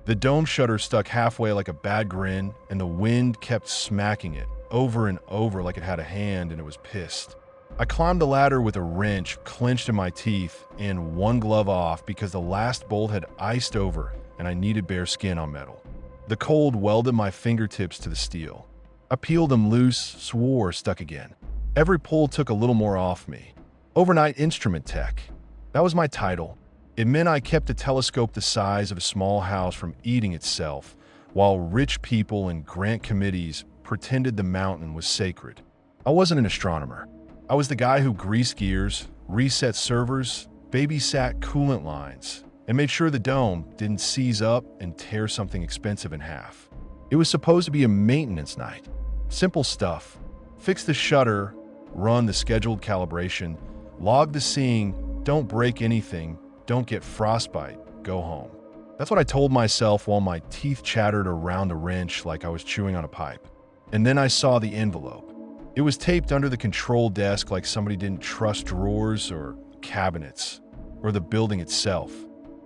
The dome shutter stuck halfway like a bad grin, and the wind kept smacking it over and over like it had a hand and it was pissed. I climbed the ladder with a wrench clenched in my teeth and one glove off because the last bolt had iced over and I needed bare skin on metal. The cold welded my fingertips to the steel. I peeled them loose, swore stuck again. Every pull took a little more off me. Overnight instrument tech. That was my title. It meant I kept a telescope the size of a small house from eating itself, while rich people and grant committees pretended the mountain was sacred. I wasn't an astronomer. I was the guy who greased gears, reset servers, babysat coolant lines, and made sure the dome didn't seize up and tear something expensive in half. It was supposed to be a maintenance night. Simple stuff. Fix the shutter, run the scheduled calibration, log the seeing, don't break anything, don't get frostbite, go home. That's what I told myself while my teeth chattered around the wrench like I was chewing on a pipe. And then I saw the envelope. It was taped under the control desk like somebody didn't trust drawers or cabinets or the building itself.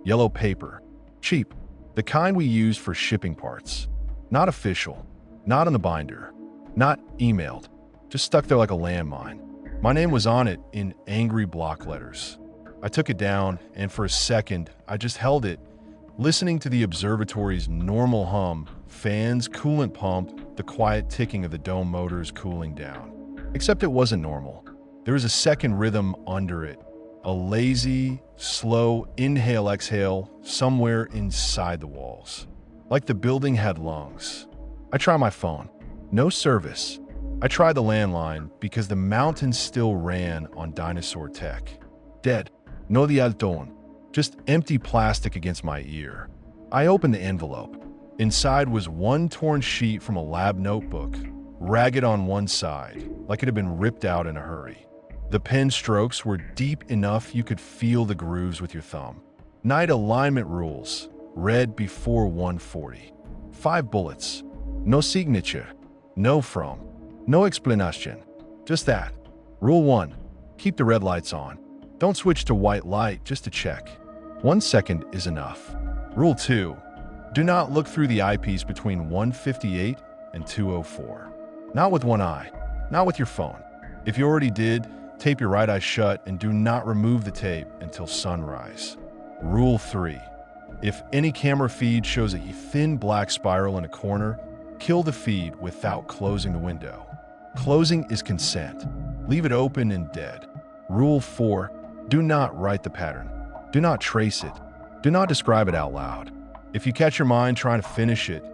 Yellow paper. Cheap. The kind we use for shipping parts. Not official. Not on the binder. Not emailed. Just stuck there like a landmine. My name was on it in angry block letters. I took it down, and for a second, I just held it, listening to the observatory's normal hum, fans, coolant pump, the quiet ticking of the dome motors cooling down. Except it wasn't normal. There was a second rhythm under it, a lazy, slow inhale-exhale somewhere inside the walls. Like the building had lungs. I tried my phone. No service. I tried the landline because the mountain still ran on dinosaur tech. Dead. No the Alton. Just empty plastic against my ear. I opened the envelope. Inside was one torn sheet from a lab notebook, ragged on one side, like it had been ripped out in a hurry. The pen strokes were deep enough you could feel the grooves with your thumb. Night alignment rules, read before 1:40. 5 bullets. No signature. No from. No explanation. Just that. Rule 1. Keep the red lights on. Don't switch to white light just to check. 1 second is enough. Rule 2. Do not look through the eyepiece between 1:58 and 2:04. Not with one eye. Not with your phone. If you already did, tape your right eye shut and do not remove the tape until sunrise. Rule 3. If any camera feed shows a thin black spiral in a corner, kill the feed without closing the window. Closing is consent. Leave it open and dead. Rule 4. Do not write the pattern. Do not trace it. Do not describe it out loud. If you catch your mind trying to finish it,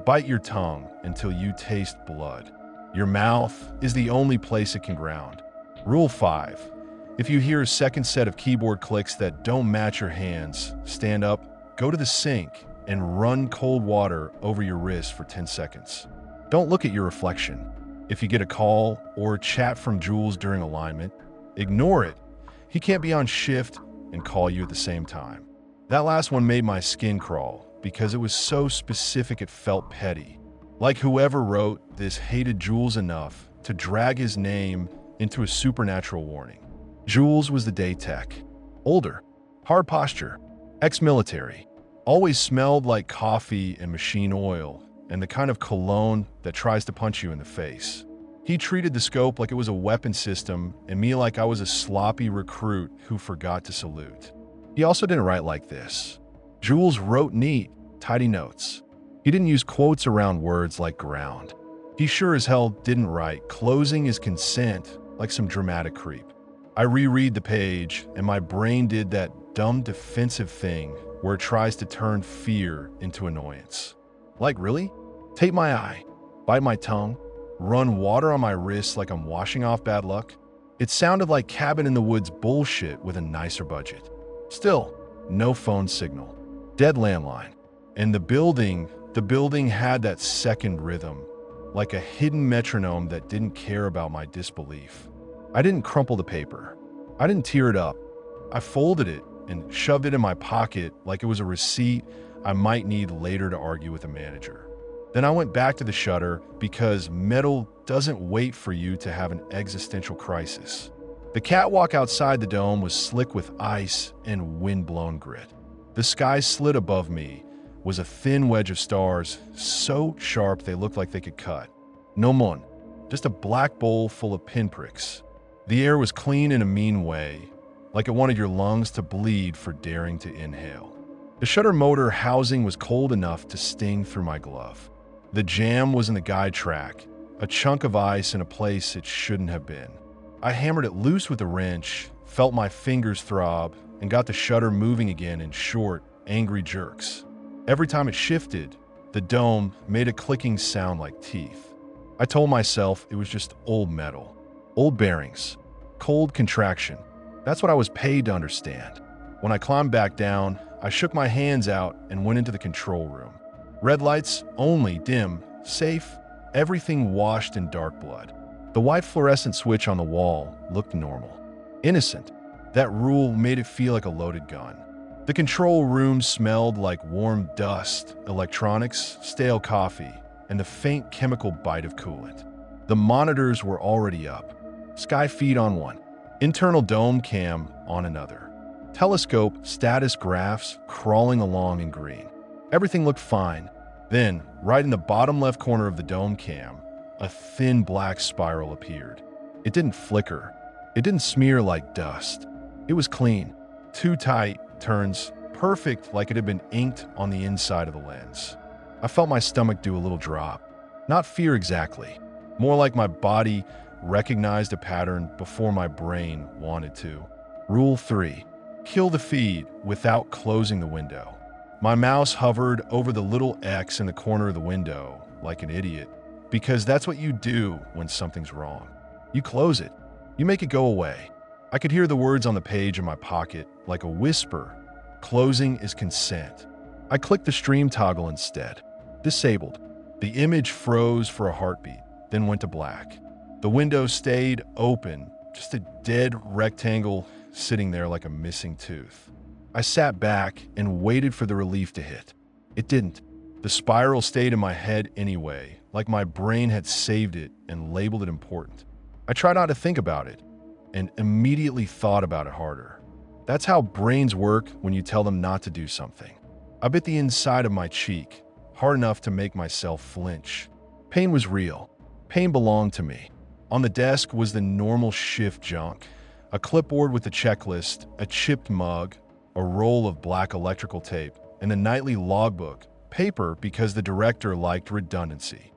bite your tongue until you taste blood. Your mouth is the only place it can ground. Rule 5. If you hear a second set of keyboard clicks that don't match your hands, stand up, go to the sink, and run cold water over your wrist for 10 seconds. Don't look at your reflection. If you get a call or chat from Jules during alignment, ignore it. He can't be on shift and call you at the same time. That last one made my skin crawl because it was so specific it felt petty. Like whoever wrote this hated Jules enough to drag his name into a supernatural warning. Jules was the day tech. Older, hard posture, ex-military, always smelled like coffee and machine oil and the kind of cologne that tries to punch you in the face. He treated the scope like it was a weapon system and me like I was a sloppy recruit who forgot to salute. He also didn't write like this. Jules wrote neat, tidy notes. He didn't use quotes around words like ground. He sure as hell didn't write closing is consent like some dramatic creep. I reread the page and my brain did that dumb defensive thing where it tries to turn fear into annoyance. Like really? Tape my eye, bite my tongue, run water on my wrists like I'm washing off bad luck. It sounded like cabin in the woods bullshit with a nicer budget. Still, no phone signal. Dead landline. And the building had that second rhythm, like a hidden metronome that didn't care about my disbelief. I didn't crumple the paper. I didn't tear it up. I folded it and shoved it in my pocket like it was a receipt I might need later to argue with a manager. Then I went back to the shutter because metal doesn't wait for you to have an existential crisis. The catwalk outside the dome was slick with ice and wind-blown grit. The sky slid above me, was a thin wedge of stars, so sharp they looked like they could cut. No mon, just a black bowl full of pinpricks. The air was clean in a mean way, like it wanted your lungs to bleed for daring to inhale. The shutter motor housing was cold enough to sting through my glove. The jam was in the guide track, a chunk of ice in a place it shouldn't have been. I hammered it loose with a wrench, felt my fingers throb, and got the shutter moving again in short, angry jerks. Every time it shifted, the dome made a clicking sound like teeth. I told myself it was just old metal, old bearings, cold contraction. That's what I was paid to understand. When I climbed back down, I shook my hands out and went into the control room. Red lights only, dim, safe, everything washed in dark blood. The white fluorescent switch on the wall looked normal. Innocent. That rule made it feel like a loaded gun. The control room smelled like warm dust, electronics, stale coffee, and the faint chemical bite of coolant. The monitors were already up. Sky feed on one. Internal dome cam on another. Telescope status graphs crawling along in green. Everything looked fine. Then, right in the bottom left corner of the dome cam, a thin black spiral appeared. It didn't flicker. It didn't smear like dust. It was clean. Two tight turns, perfect like it had been inked on the inside of the lens. I felt my stomach do a little drop. Not fear exactly. More like my body recognized a pattern before my brain wanted to. Rule 3. Kill the feed without closing the window. My mouse hovered over the little X in the corner of the window like an idiot, because that's what you do when something's wrong. You close it. You make it go away. I could hear the words on the page in my pocket like a whisper. Closing is consent. I clicked the stream toggle instead. Disabled. The image froze for a heartbeat, then went to black. The window stayed open, just a dead rectangle sitting there like a missing tooth. I sat back and waited for the relief to hit. It didn't. The spiral stayed in my head anyway, like my brain had saved it and labeled it important. I tried not to think about it, and immediately thought about it harder. That's how brains work when you tell them not to do something. I bit the inside of my cheek, hard enough to make myself flinch. Pain was real. Pain belonged to me. On the desk was the normal shift junk, a clipboard with a checklist, a chipped mug, a roll of black electrical tape, and the nightly logbook, paper because the director liked redundancy.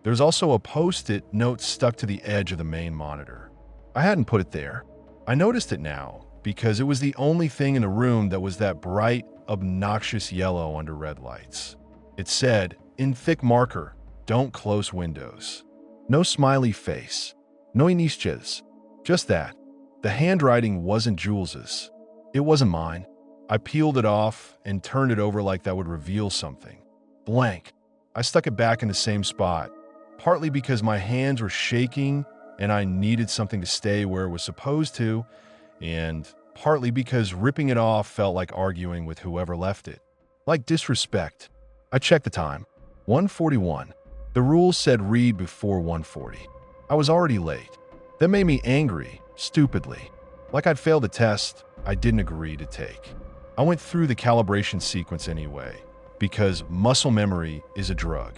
There's also a post-it note stuck to the edge of the main monitor. I hadn't put it there. I noticed it now because it was the only thing in the room that was that bright, obnoxious yellow under red lights. It said, in thick marker, "Don't close windows." No smiley face. No initials. Just that. The handwriting wasn't Jules's. It wasn't mine. I peeled it off and turned it over like that would reveal something. Blank. I stuck it back in the same spot, partly because my hands were shaking and I needed something to stay where it was supposed to, and partly because ripping it off felt like arguing with whoever left it. Like disrespect. I checked the time. 1:41. The rules said read before 1:40. I was already late. That made me angry, stupidly. Like I'd failed a test I didn't agree to take. I went through the calibration sequence anyway, because muscle memory is a drug.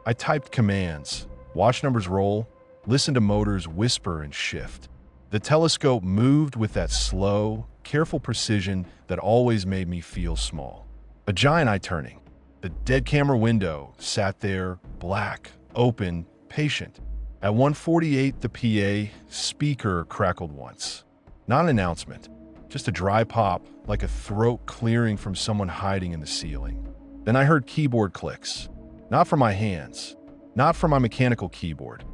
I typed commands, watch numbers roll, listen to motors whisper and shift. The telescope moved with that slow, careful precision that always made me feel small. A giant eye turning. The dead camera window sat there, black, open, patient. At 1:48, the PA speaker crackled once. Not an announcement, just a dry pop, like a throat clearing from someone hiding in the ceiling. Then I heard keyboard clicks. Not from my hands, not from my mechanical keyboard.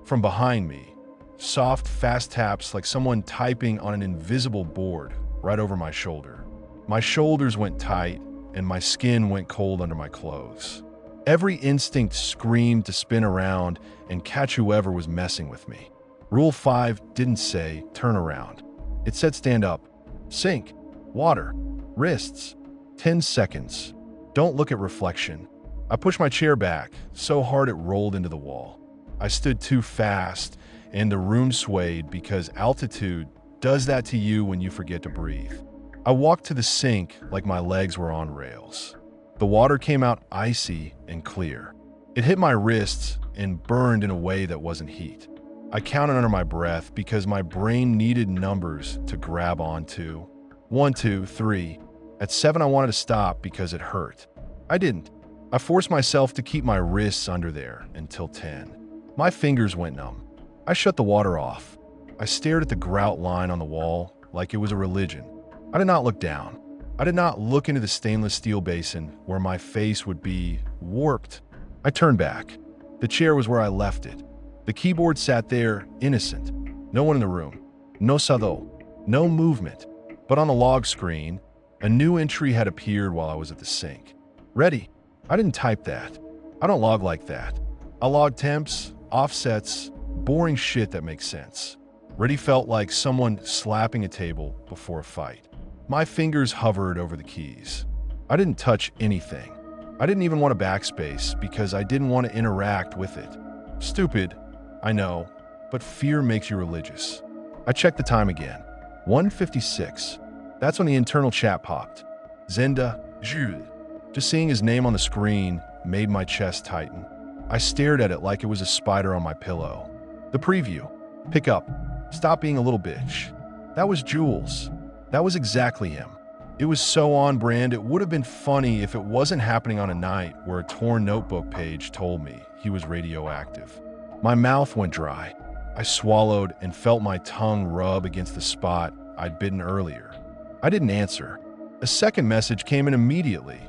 From behind me, soft, fast taps like someone typing on an invisible board right over my shoulder. My shoulders went tight, and my skin went cold under my clothes. Every instinct screamed to spin around and catch whoever was messing with me. Rule 5 didn't say, turn around. It said stand up, sink, water, wrists, 10 seconds. Don't look at reflection. I pushed my chair back, so hard it rolled into the wall. I stood too fast, and the room swayed because altitude does that to you when you forget to breathe. I walked to the sink like my legs were on rails. The water came out icy and clear. It hit my wrists and burned in a way that wasn't heat. I counted under my breath because my brain needed numbers to grab onto. 1, 2, 3. At 7, I wanted to stop because it hurt. I didn't. I forced myself to keep my wrists under there until 10. My fingers went numb. I shut the water off. I stared at the grout line on the wall like it was a religion. I did not look down. I did not look into the stainless steel basin where my face would be warped. I turned back. The chair was where I left it. The keyboard sat there, innocent. No one in the room. No sado. No movement. But on the log screen, a new entry had appeared while I was at the sink. Ready. I didn't type that. I don't log like that. I log temps, offsets, boring shit that makes sense. Ready felt like someone slapping a table before a fight. My fingers hovered over the keys. I didn't touch anything. I didn't even want to backspace because I didn't want to interact with it. Stupid, I know, but fear makes you religious. I checked the time again. 1:56. That's when the internal chat popped. Zenda, Jules. Just seeing his name on the screen made my chest tighten. I stared at it like it was a spider on my pillow. The preview. Pick up. Stop being a little bitch. That was Jules. That was exactly him. It was so on brand, it would have been funny if it wasn't happening on a night where a torn notebook page told me he was radioactive. My mouth went dry. I swallowed and felt my tongue rub against the spot I'd bitten earlier. I didn't answer. A second message came in immediately,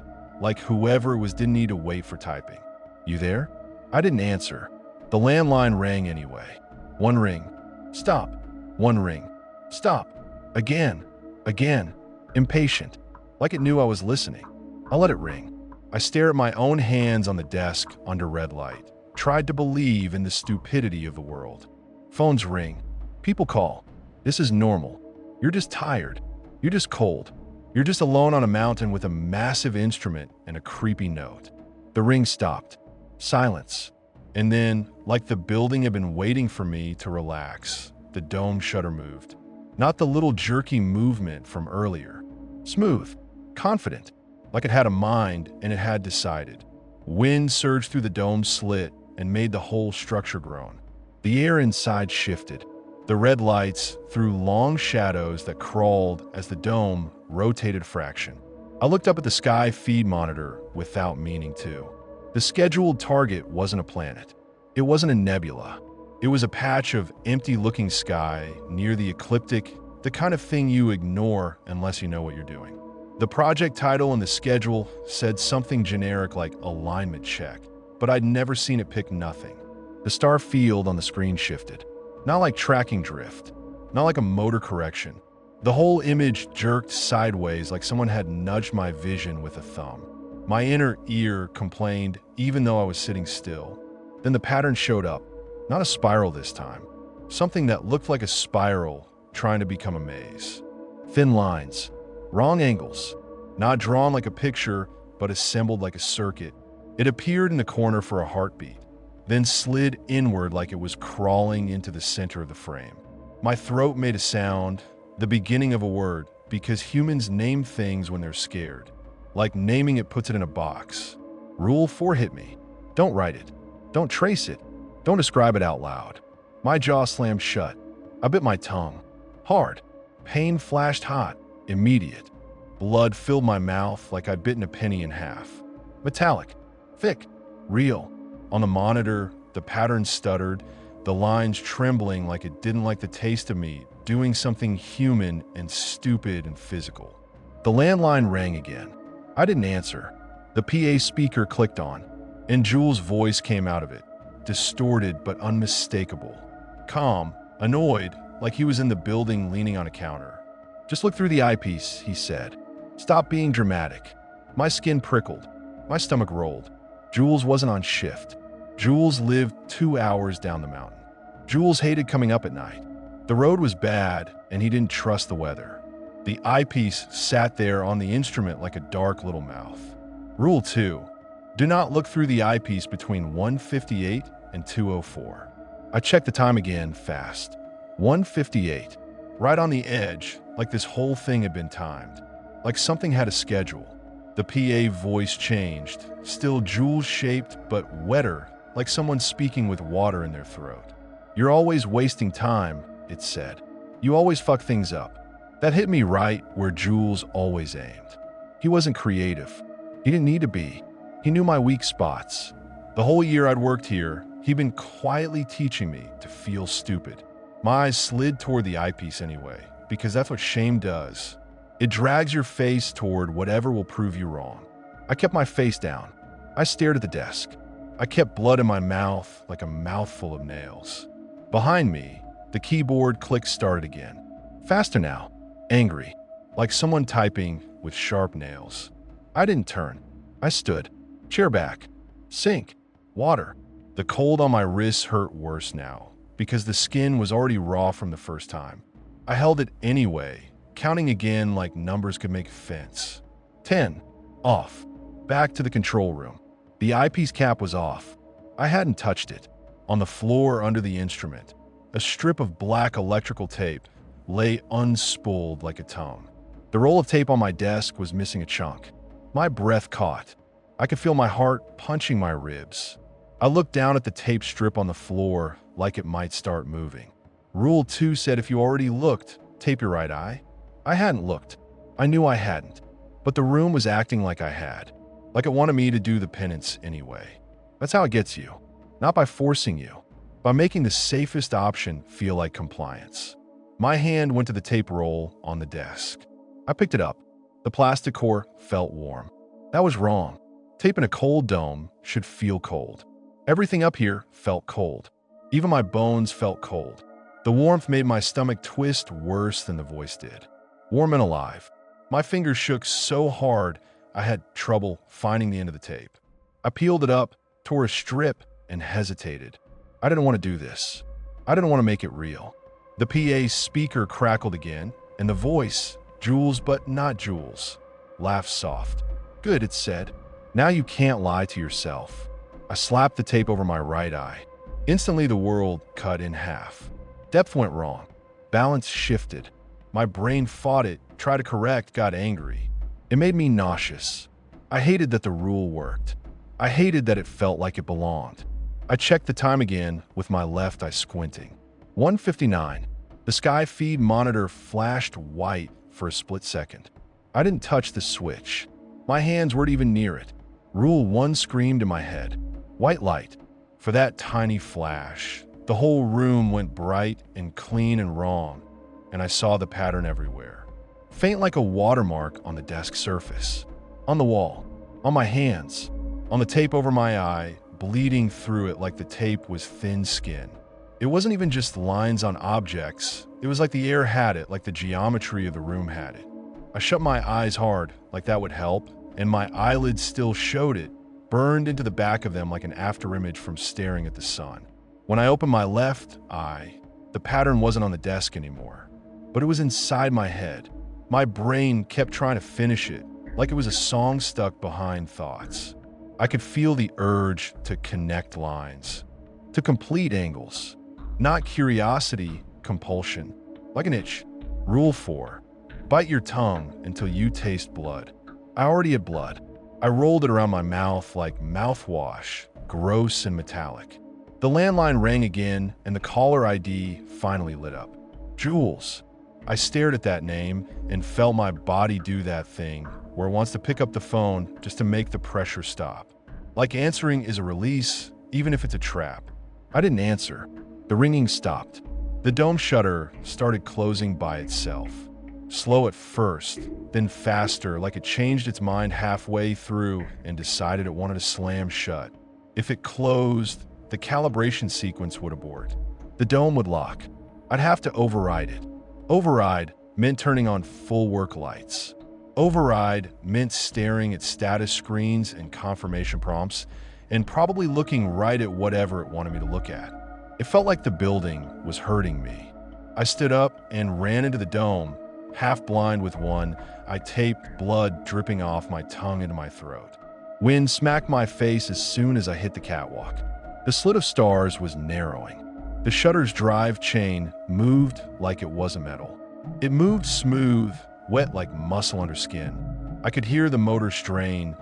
like whoever it was didn't need to wait for typing. You there? I didn't answer. The landline rang anyway. One ring. Stop. One ring. Stop. Again. Again. Impatient. Like it knew I was listening. I let it ring. I stared at my own hands on the desk under red light. Tried to believe in the stupidity of the world. Phones ring. People call. This is normal. You're just tired. You're just cold. You're just alone on a mountain with a massive instrument and a creepy note. The ring stopped. Silence. And then, like the building had been waiting for me to relax, the dome shutter moved. Not the little jerky movement from earlier. Smooth. Confident. Like it had a mind and it had decided. Wind surged through the dome's slit and made the whole structure groan. The air inside shifted. The red lights threw long shadows that crawled as the dome rotated a fraction. I looked up at the sky feed monitor without meaning to. The scheduled target wasn't a planet. It wasn't a nebula. It was a patch of empty-looking sky near the ecliptic, the kind of thing you ignore unless you know what you're doing. The project title and the schedule said something generic like alignment check, but I'd never seen it pick nothing. The star field on the screen shifted. Not like tracking drift, not like a motor correction. The whole image jerked sideways like someone had nudged my vision with a thumb. My inner ear complained even though I was sitting still. Then the pattern showed up. Not a spiral this time. Something that looked like a spiral trying to become a maze. Thin lines. Wrong angles. Not drawn like a picture, but assembled like a circuit. It appeared in the corner for a heartbeat, then slid inward like it was crawling into the center of the frame. My throat made a sound, the beginning of a word, because humans name things when they're scared. Like naming it puts it in a box. Rule 4 hit me. Don't write it. Don't trace it. Don't describe it out loud. My jaw slammed shut. I bit my tongue. Hard. Pain flashed hot. Immediate. Blood filled my mouth like I'd bitten a penny in half. Metallic. Thick. Real. On the monitor, the pattern stuttered, the lines trembling like it didn't like the taste of me, doing something human and stupid and physical. The landline rang again. I didn't answer. The PA speaker clicked on, and Jules' voice came out of it, distorted but unmistakable. Calm, annoyed, like he was in the building leaning on a counter. Just look through the eyepiece, he said. Stop being dramatic. My skin prickled. My stomach rolled. Jules wasn't on shift. Jules lived 2 hours down the mountain. Jules hated coming up at night. The road was bad, and he didn't trust the weather. The eyepiece sat there on the instrument like a dark little mouth. Rule 2. Do not look through the eyepiece between 1:58 and 2:04. I checked the time again, fast. 1:58. Right on the edge, like this whole thing had been timed. Like something had a schedule. The PA voice changed, still jewel-shaped but wetter, like someone speaking with water in their throat. "You're always wasting time," it said. "You always fuck things up." That hit me right where Jules always aimed. He wasn't creative. He didn't need to be. He knew my weak spots. The whole year I'd worked here, he'd been quietly teaching me to feel stupid. My eyes slid toward the eyepiece anyway, because that's what shame does. It drags your face toward whatever will prove you wrong. I kept my face down. I stared at the desk. I kept blood in my mouth like a mouthful of nails. Behind me, the keyboard click started again. Faster now. Angry. Like someone typing with sharp nails. I didn't turn. I stood. Chair back. Sink. Water. The cold on my wrists hurt worse now, because the skin was already raw from the first time. I held it anyway, counting again like numbers could make a fence. 10. Off. Back to the control room. The eyepiece cap was off. I hadn't touched it. On the floor under the instrument, a strip of black electrical tape lay unspooled like a tongue. The roll of tape on my desk was missing a chunk. My breath caught. I could feel my heart punching my ribs. I looked down at the tape strip on the floor like it might start moving. Rule 2 said if you already looked, tape your right eye. I hadn't looked. I knew I hadn't. But the room was acting like I had. Like it wanted me to do the penance anyway. That's how it gets you. Not by forcing you. By making the safest option feel like compliance. My hand went to the tape roll on the desk. I picked it up. The plastic core felt warm. That was wrong. Tape in a cold dome should feel cold. Everything up here felt cold. Even my bones felt cold. The warmth made my stomach twist worse than the voice did. Warm and alive. My fingers shook so hard I had trouble finding the end of the tape. I peeled it up, tore a strip, and hesitated. I didn't want to do this. I didn't want to make it real. The PA speaker crackled again, and the voice, Jules but not Jules, laughed soft. "Good," it said. "Now you can't lie to yourself." I slapped the tape over my right eye. Instantly the world cut in half. Depth went wrong. Balance shifted. My brain fought it, tried to correct, got angry. It made me nauseous. I hated that the rule worked. I hated that it felt like it belonged. I checked the time again with my left eye squinting. 1:59. The sky feed monitor flashed white for a split second. I didn't touch the switch. My hands weren't even near it. Rule 1 screamed in my head. White light. For that tiny flash, the whole room went bright and clean and wrong, and I saw the pattern everywhere. Faint like a watermark on the desk surface. On the wall. On my hands. On the tape over my eye, bleeding through it like the tape was thin skin. It wasn't even just lines on objects. It was like the air had it, like the geometry of the room had it. I shut my eyes hard, like that would help, and my eyelids still showed it, burned into the back of them like an afterimage from staring at the sun. When I opened my left eye, the pattern wasn't on the desk anymore, but it was inside my head. My brain kept trying to finish it, like it was a song stuck behind thoughts. I could feel the urge to connect lines, to complete angles. Not curiosity, compulsion. Like an itch. Rule 4. Bite your tongue until you taste blood. I already had blood. I rolled it around my mouth like mouthwash, gross and metallic. The landline rang again, and the caller ID finally lit up. Jules. I stared at that name and felt my body do that thing where it wants to pick up the phone just to make the pressure stop. Like answering is a release, even if it's a trap. I didn't answer. The ringing stopped. The dome shutter started closing by itself. Slow at first, then faster, like it changed its mind halfway through and decided it wanted to slam shut. If it closed, the calibration sequence would abort. The dome would lock. I'd have to override it. Override meant turning on full work lights. Override meant staring at status screens and confirmation prompts, and probably looking right at whatever it wanted me to look at. It felt like the building was hurting me. I stood up and ran into the dome. Half blind with one, I taped blood dripping off my tongue into my throat. Wind smacked my face as soon as I hit the catwalk. The slit of stars was narrowing. The shutter's drive chain moved like it wasn't metal. It moved smooth, wet like muscle under skin. I could hear the motor strain,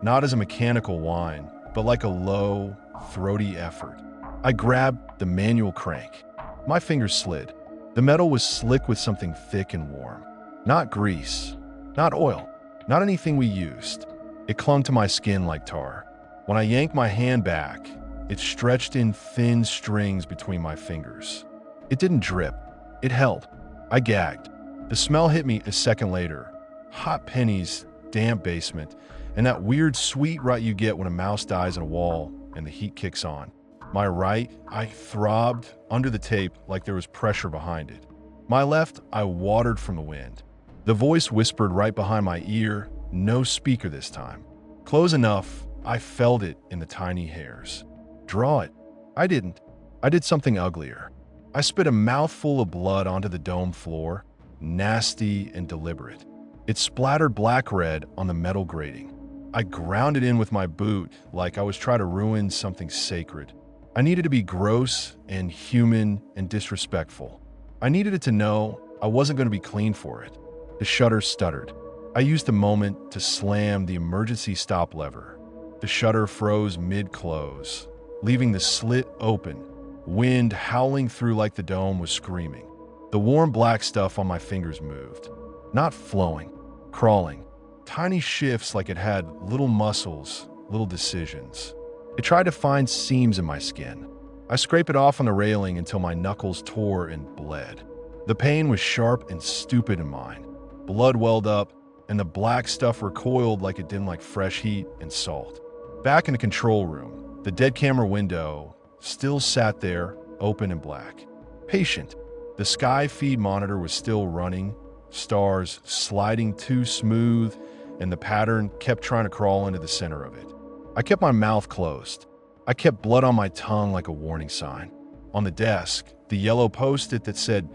not as a mechanical whine, but like a low, throaty effort. I grabbed the manual crank. My fingers slid. The metal was slick with something thick and warm. Not grease, not oil, not anything we used. It clung to my skin like tar. When I yanked my hand back, it stretched in thin strings between my fingers. It didn't drip. It held. I gagged. The smell hit me a second later. Hot pennies, damp basement, and that weird sweet rut you get when a mouse dies in a wall and the heat kicks on. My right eye throbbed under the tape like there was pressure behind it. My left eye watered from the wind. The voice whispered right behind my ear, no speaker this time. Close enough, I felt it in the tiny hairs. Draw it. I didn't. I did something uglier. I spit a mouthful of blood onto the dome floor, nasty and deliberate. It splattered black-red on the metal grating. I ground it in with my boot like I was trying to ruin something sacred. I needed to be gross and human and disrespectful. I needed it to know I wasn't going to be clean for it. The shutter stuttered. I used the moment to slam the emergency stop lever. The shutter froze mid-close, leaving the slit open, wind howling through like the dome was screaming. The warm black stuff on my fingers moved. Not flowing, crawling. Tiny shifts like it had little muscles, little decisions. It tried to find seams in my skin. I scraped it off on the railing until my knuckles tore and bled. The pain was sharp and stupid in mine. Blood welled up, and the black stuff recoiled like it didn't like fresh heat and salt. Back in the control room, the dead camera window still sat there, open and black. Patient. The sky feed monitor was still running, stars sliding too smooth, and the pattern kept trying to crawl into the center of it. I kept my mouth closed. I kept blood on my tongue like a warning sign. On the desk, the yellow post-it that said,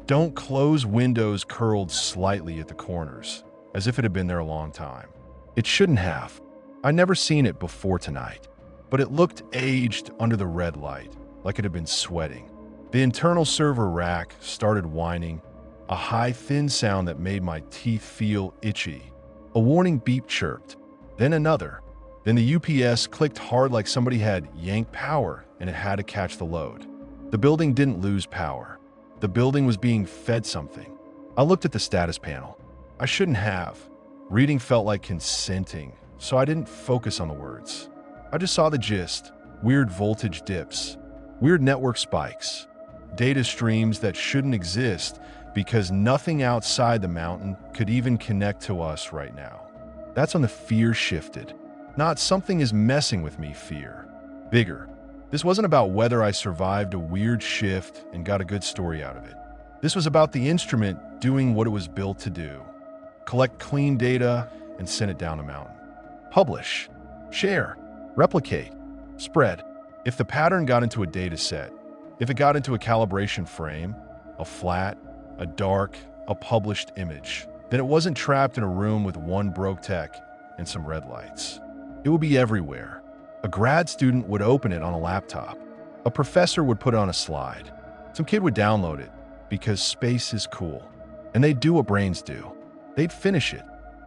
"Don't close windows," curled slightly at the corners, as if it had been there a long time. It shouldn't have. I'd never seen it before tonight, but it looked aged under the red light, like it had been sweating. The internal server rack started whining, a high, thin sound that made my teeth feel itchy. A warning beep chirped, then another. Then the UPS clicked hard like somebody had yanked power and it had to catch the load. The building didn't lose power. The building was being fed something. I looked at the status panel. I shouldn't have. Reading felt like consenting, so I didn't focus on the words. I just saw the gist. Weird voltage dips, weird network spikes, data streams that shouldn't exist because nothing outside the mountain could even connect to us right now. That's when the fear shifted. Not "something is messing with me" fear. Bigger. This wasn't about whether I survived a weird shift and got a good story out of it. This was about the instrument doing what it was built to do. Collect clean data and send it down a mountain. Publish. Share. Replicate. Spread. If the pattern got into a data set, if it got into a calibration frame, a flat, a dark, a published image, then it wasn't trapped in a room with one broke tech and some red lights. It would be everywhere. A grad student would open it on a laptop. A professor would put it on a slide. Some kid would download it because space is cool. And they'd do what brains do. They'd finish it.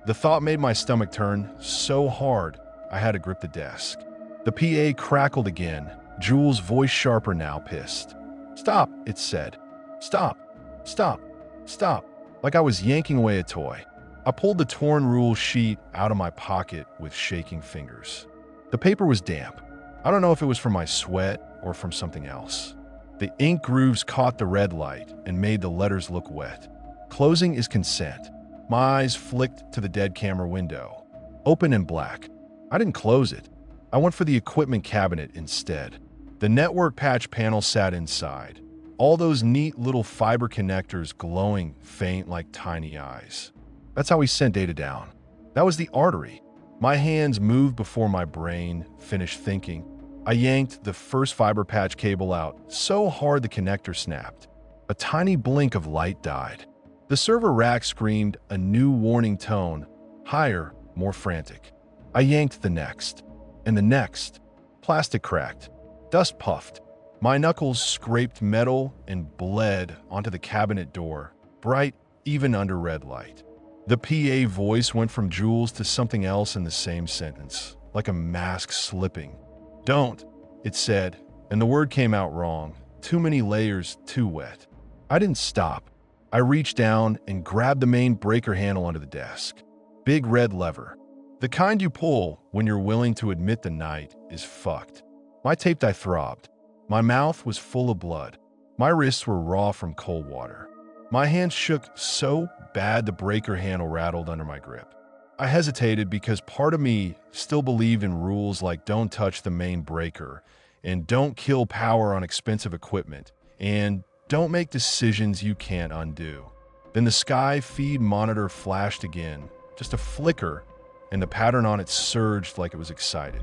The thought made my stomach turn so hard I had to grip the desk. The PA crackled again, Jules' voice sharper now, pissed. "Stop," it said. "Stop. Stop. Stop." Like I was yanking away a toy. I pulled the torn rule sheet out of my pocket with shaking fingers. The paper was damp. I don't know if it was from my sweat or from something else. The ink grooves caught the red light and made the letters look wet. Closing is consent. My eyes flicked to the dead camera window. Open and black. I didn't close it. I went for the equipment cabinet instead. The network patch panel sat inside. All those neat little fiber connectors glowing faint like tiny eyes. That's how we sent data down. That was the artery. My hands moved before my brain finished thinking. I yanked the first fiber patch cable out so hard the connector snapped. A tiny blink of light died. The server rack screamed a new warning tone, higher, more frantic. I yanked the next, and the next. Plastic cracked. Dust puffed. My knuckles scraped metal and bled onto the cabinet door, bright even under red light. The PA voice went from Jules to something else in the same sentence, like a mask slipping. "Don't," it said, and the word came out wrong. Too many layers, too wet. I didn't stop. I reached down and grabbed the main breaker handle under the desk. Big red lever. The kind you pull when you're willing to admit the night is fucked. My tape throbbed. My mouth was full of blood. My wrists were raw from cold water. My hands shook so bad the breaker handle rattled under my grip. I hesitated because part of me still believed in rules like don't touch the main breaker, and don't kill power on expensive equipment, and don't make decisions you can't undo. Then the Sky feed monitor flashed again, just a flicker, and the pattern on it surged like it was excited.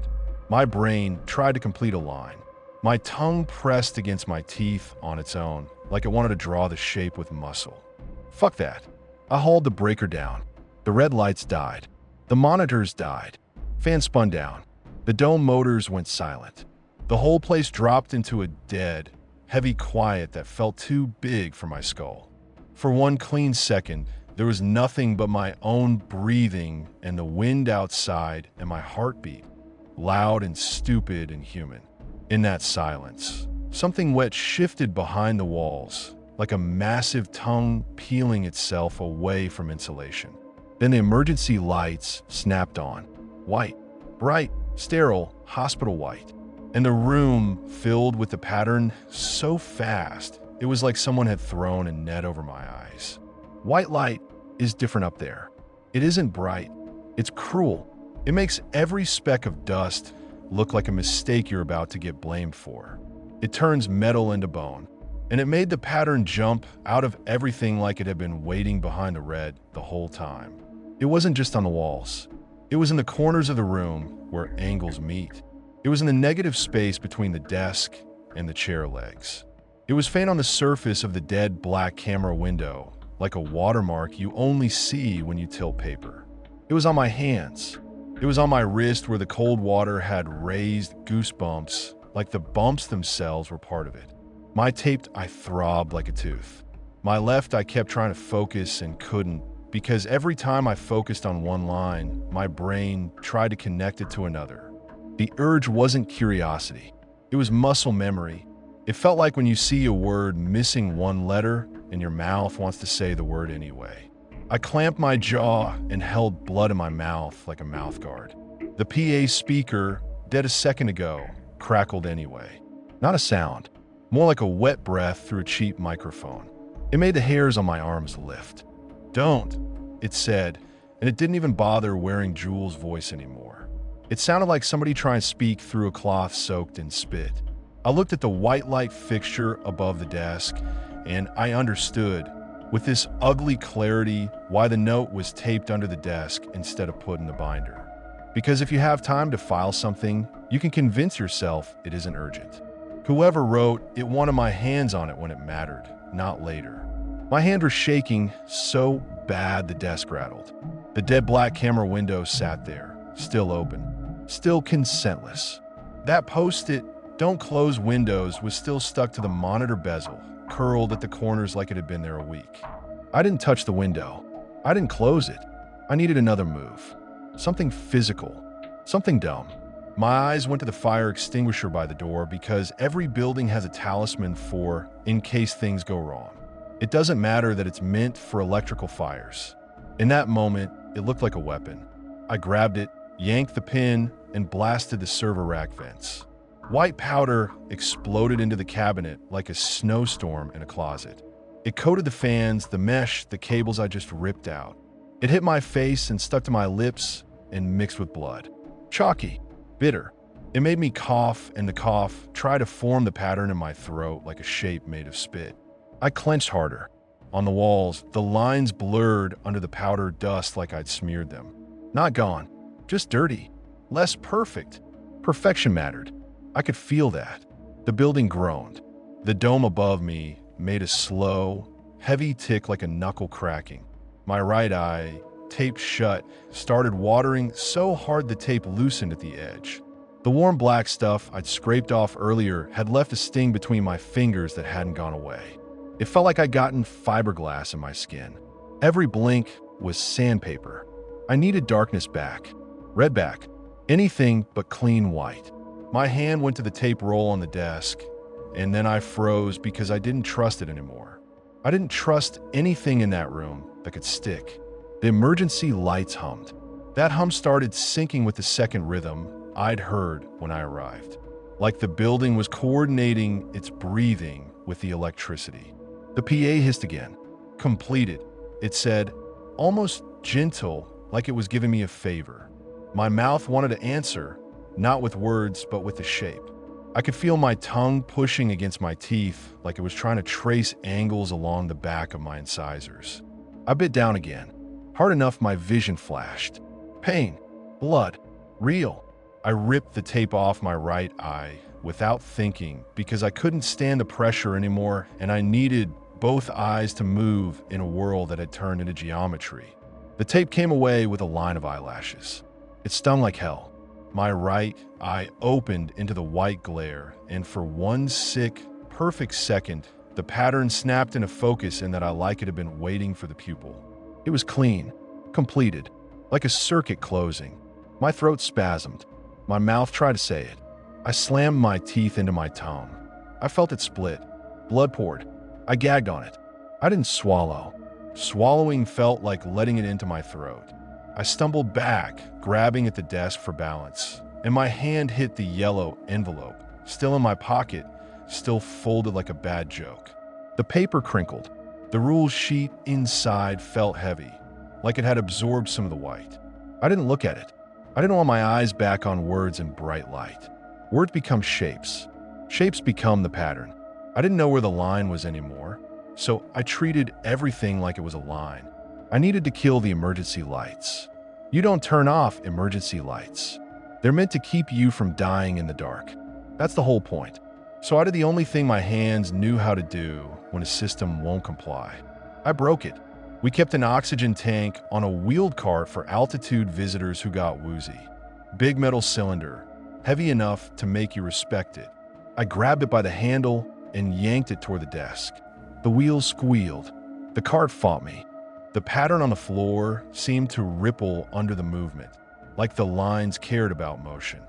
My brain tried to complete a line. My tongue pressed against my teeth on its own, like it wanted to draw the shape with muscle. Fuck that. I hauled the breaker down. The red lights died. The monitors died. Fan spun down. The dome motors went silent. The whole place dropped into a dead, heavy quiet that felt too big for my skull. For one clean second, there was nothing but my own breathing and the wind outside and my heartbeat, loud and stupid and human. In that silence, something wet shifted behind the walls, like a massive tongue peeling itself away from insulation. Then the emergency lights snapped on. White, bright, sterile, hospital white. And the room filled with the pattern so fast, it was like someone had thrown a net over my eyes. White light is different up there. It isn't bright. It's cruel. It makes every speck of dust look like a mistake you're about to get blamed for. It turns metal into bone, and it made the pattern jump out of everything like it had been waiting behind the red the whole time. It wasn't just on the walls. It was in the corners of the room where angles meet. It was in the negative space between the desk and the chair legs. It was faint on the surface of the dead black camera window, like a watermark you only see when you tilt paper. It was on my hands. It was on my wrist where the cold water had raised goosebumps, like the bumps themselves were part of it. My tape, I throbbed like a tooth. My left, I kept trying to focus and couldn't, because every time I focused on one line, my brain tried to connect it to another. The urge wasn't curiosity. It was muscle memory. It felt like when you see a word missing one letter and your mouth wants to say the word anyway. I clamped my jaw and held blood in my mouth like a mouthguard. The PA speaker, dead a second ago, crackled anyway. Not a sound, more like a wet breath through a cheap microphone. It made the hairs on my arms lift. "Don't," it said, and it didn't even bother wearing Jules' voice anymore. It sounded like somebody trying to speak through a cloth soaked in spit. I looked at the white light fixture above the desk, and I understood, with this ugly clarity, why the note was taped under the desk instead of put in the binder. Because if you have time to file something, you can convince yourself it isn't urgent. Whoever wrote it wanted my hands on it when it mattered, not later. My hand was shaking so bad the desk rattled. The dead black camera window sat there, still open, still consentless. That post-it, "Don't close windows," was still stuck to the monitor bezel, curled at the corners like it had been there a week. I didn't touch the window. I didn't close it. I needed another move. Something physical. Something dumb. My eyes went to the fire extinguisher by the door because every building has a talisman for in case things go wrong. It doesn't matter that it's meant for electrical fires. In that moment, it looked like a weapon. I grabbed it, yanked the pin, and blasted the server rack vents. White powder exploded into the cabinet like a snowstorm in a closet. It coated the fans, the mesh, the cables I just ripped out. It hit my face and stuck to my lips and mixed with blood. Chalky, bitter. It made me cough, and the cough tried to form the pattern in my throat like a shape made of spit. I clenched harder. On the walls, the lines blurred under the powder dust like I'd smeared them. Not gone, just dirty. Less perfect. Perfection mattered. I could feel that. The building groaned. The dome above me made a slow, heavy tick like a knuckle cracking. My right eye, taped shut, started watering so hard the tape loosened at the edge. The warm black stuff I'd scraped off earlier had left a sting between my fingers that hadn't gone away. It felt like I'd gotten fiberglass in my skin. Every blink, was sandpaper. I needed darkness back. Red back. Anything but clean white. My hand went to the tape roll on the desk, and then I froze because I didn't trust it anymore. I didn't trust anything in that room that could stick. The emergency lights hummed. That hum started syncing with the second rhythm I'd heard when I arrived. Like the building was coordinating its breathing with the electricity. The PA hissed again. Completed, it said, almost gentle, like it was giving me a favor. My mouth wanted to answer, not with words, but with the shape. I could feel my tongue pushing against my teeth like it was trying to trace angles along the back of my incisors. I bit down again. Hard enough my vision flashed. Pain. Blood. Real. I ripped the tape off my right eye without thinking because I couldn't stand the pressure anymore and I needed both eyes to move in a world that had turned into geometry. The tape came away with a line of eyelashes. It stung like hell. My right eye opened into the white glare, and for one sick, perfect second, the pattern snapped into focus in that eye like it had been waiting for the pupil. It was clean, completed, like a circuit closing. My throat spasmed. My mouth tried to say it. I slammed my teeth into my tongue. I felt it split. Blood poured. I gagged on it. I didn't swallow. Swallowing felt like letting it into my throat. I stumbled back, grabbing at the desk for balance, and my hand hit the yellow envelope, still in my pocket, still folded like a bad joke. The paper crinkled. The rule sheet inside felt heavy, like it had absorbed some of the white. I didn't look at it. I didn't want my eyes back on words in bright light. Words become shapes. Shapes become the pattern. I didn't know where the line was anymore, so I treated everything like it was a line. I needed to kill the emergency lights. You don't turn off emergency lights. They're meant to keep you from dying in the dark. That's the whole point. So I did the only thing my hands knew how to do when a system won't comply. I broke it. We kept an oxygen tank on a wheeled cart for altitude visitors who got woozy. Big metal cylinder, heavy enough to make you respect it. I grabbed it by the handle and yanked it toward the desk. The wheels squealed. The cart fought me. The pattern on the floor seemed to ripple under the movement, like the lines cared about motion.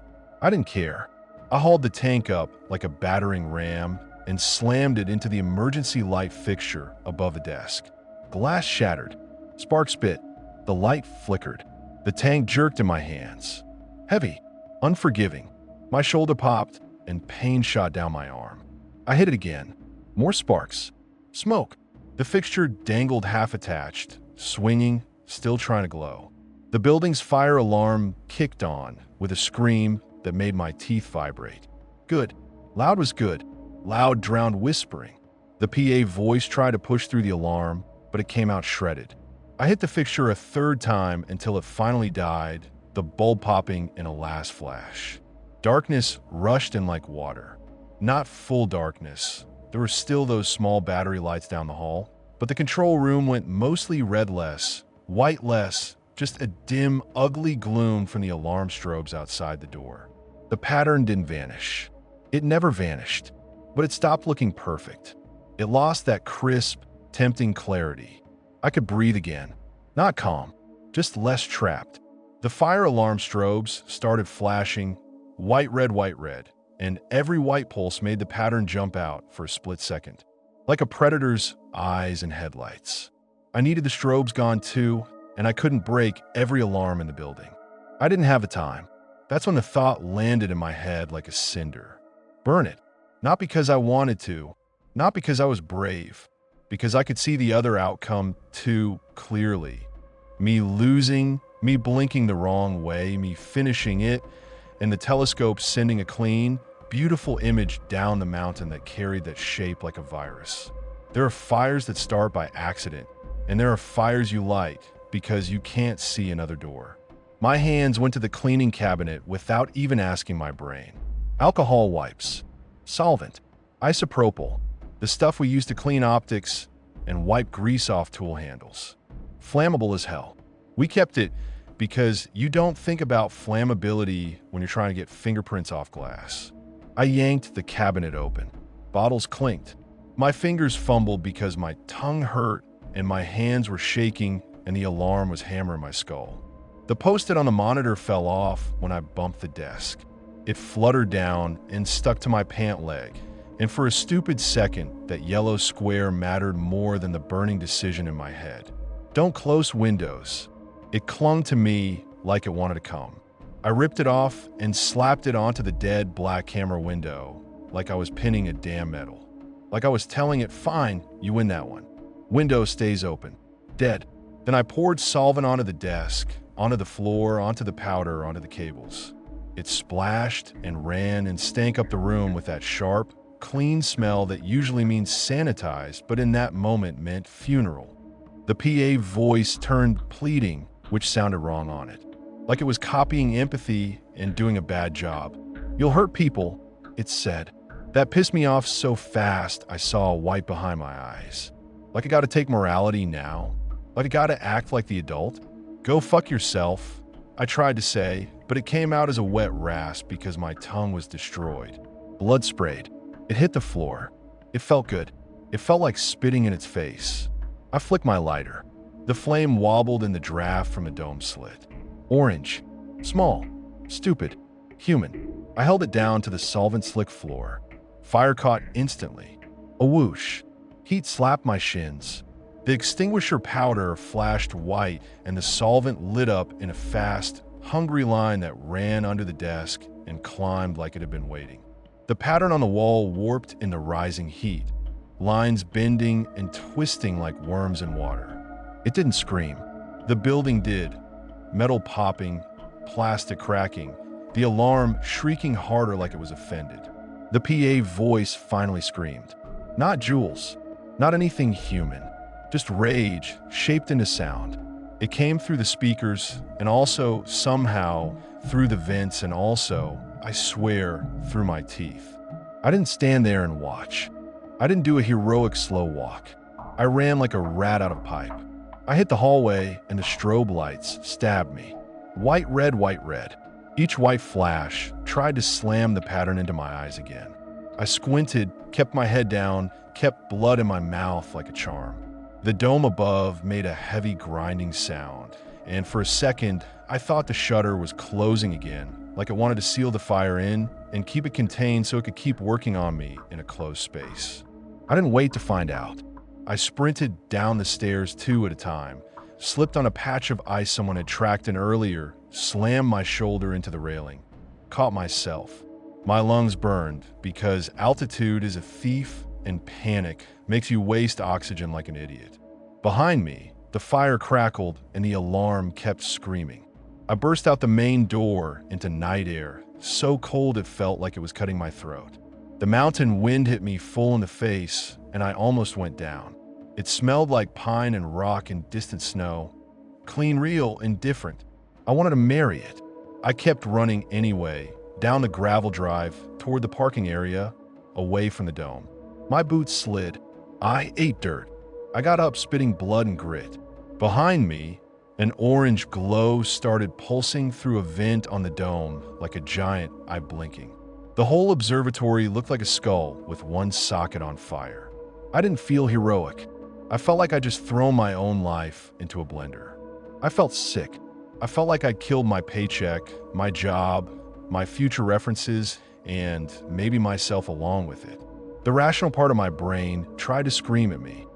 I didn't care. I hauled the tank up like a battering ram and slammed it into the emergency light fixture above the desk. Glass shattered. Sparks bit. The light flickered. The tank jerked in my hands. Heavy. Unforgiving. My shoulder popped and pain shot down my arm. I hit it again. More sparks. Smoke. The fixture dangled half-attached, swinging, still trying to glow. The building's fire alarm kicked on with a scream that made my teeth vibrate. Good. Loud was good. Loud drowned whispering. The PA voice tried to push through the alarm, but it came out shredded. I hit the fixture a third time until it finally died, the bulb popping in a last flash. Darkness rushed in like water. Not full darkness. There were still those small battery lights down the hall, but the control room went mostly red less, white less, just a dim, ugly gloom from the alarm strobes outside the door. The pattern didn't vanish. It never vanished, but it stopped looking perfect. It lost that crisp, tempting clarity. I could breathe again. Not calm, just less trapped. The fire alarm strobes started flashing, white, red, and every white pulse made the pattern jump out for a split second, like a predator's eyes and headlights. I needed the strobes gone too, and I couldn't break every alarm in the building. I didn't have the time. That's when the thought landed in my head like a cinder. Burn it. Not because I wanted to, not because I was brave, because I could see the other outcome too clearly. Me losing, me blinking the wrong way, me finishing it, and the telescope sending a clean, beautiful image down the mountain that carried that shape like a virus. There are fires that start by accident, and there are fires you light because you can't see another door. My hands went to the cleaning cabinet without even asking my brain. Alcohol wipes, solvent, isopropyl, the stuff we use to clean optics and wipe grease off tool handles. Flammable as hell. We kept it because you don't think about flammability when you're trying to get fingerprints off glass. I yanked the cabinet open. Bottles clinked. My fingers fumbled because my tongue hurt and my hands were shaking and the alarm was hammering my skull. The post-it on the monitor fell off when I bumped the desk. It fluttered down and stuck to my pant leg, and for a stupid second, that yellow square mattered more than the burning decision in my head. Don't close windows. It clung to me like it wanted to come. I ripped it off and slapped it onto the dead black camera window like I was pinning a damn medal. Like I was telling it, fine, you win that one. Window stays open. Dead. Then I poured solvent onto the desk, onto the floor, onto the powder, onto the cables. It splashed and ran and stank up the room with that sharp, clean smell that usually means sanitized, but in that moment meant funeral. The PA voice turned pleading, which sounded wrong on it. Like it was copying empathy and doing a bad job. You'll hurt people, it said. That pissed me off so fast I saw a white behind my eyes. Like I gotta take morality now? Like I gotta act like the adult? Go fuck yourself, I tried to say, but it came out as a wet rasp because my tongue was destroyed. Blood sprayed. It hit the floor. It felt good. It felt like spitting in its face. I flicked my lighter. The flame wobbled in the draft from a dome slit. Orange. Small. Stupid. Human. I held it down to the solvent-slick floor. Fire caught instantly. A whoosh. Heat slapped my shins. The extinguisher powder flashed white, and the solvent lit up in a fast, hungry line that ran under the desk and climbed like it had been waiting. The pattern on the wall warped in the rising heat, lines bending and twisting like worms in water. It didn't scream. The building did. Metal popping, plastic cracking, the alarm shrieking harder like it was offended. The PA voice finally screamed. Not Jules, not anything human, just rage shaped into sound. It came through the speakers and also, somehow, through the vents and also, I swear, through my teeth. I didn't stand there and watch. I didn't do a heroic slow walk. I ran like a rat out of pipe. I hit the hallway and the strobe lights stabbed me. White, red, white, red. Each white flash tried to slam the pattern into my eyes again. I squinted, kept my head down, kept blood in my mouth like a charm. The dome above made a heavy grinding sound, and for a second, I thought the shutter was closing again, like it wanted to seal the fire in and keep it contained so it could keep working on me in a closed space. I didn't wait to find out. I sprinted down the stairs 2 at a time, slipped on a patch of ice someone had tracked in earlier, slammed my shoulder into the railing, caught myself. My lungs burned because altitude is a thief and panic makes you waste oxygen like an idiot. Behind me, the fire crackled and the alarm kept screaming. I burst out the main door into night air, so cold it felt like it was cutting my throat. The mountain wind hit me full in the face and I almost went down. It smelled like pine and rock and distant snow. Clean, real, and different. I wanted to marry it. I kept running anyway, down the gravel drive, toward the parking area, away from the dome. My boots slid. I ate dirt. I got up spitting blood and grit. Behind me, an orange glow started pulsing through a vent on the dome like a giant eye blinking. The whole observatory looked like a skull with one socket on fire. I didn't feel heroic. I felt like I'd just thrown my own life into a blender. I felt sick. I felt like I'd killed my paycheck, my job, my future references, and maybe myself along with it. The rational part of my brain tried to scream at me.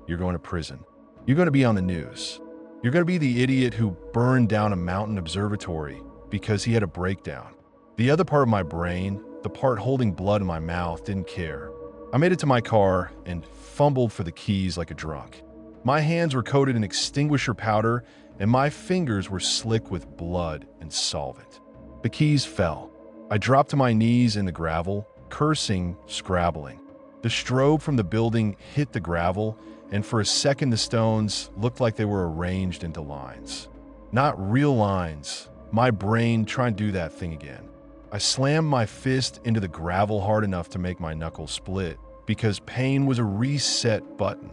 You're going to prison. You're going to be on the news. You're going to be the idiot who burned down a mountain observatory because he had a breakdown. The other part of my brain, the part holding blood in my mouth, didn't care. I made it to my car and fumbled for the keys like a drunk. My hands were coated in extinguisher powder and my fingers were slick with blood and solvent. The keys fell. I dropped to my knees in the gravel, cursing, scrabbling. The strobe from the building hit the gravel, and for a second the stones looked like they were arranged into lines. Not real lines. My brain trying to do that thing again. I slammed my fist into the gravel hard enough to make my knuckles split, because pain was a reset button.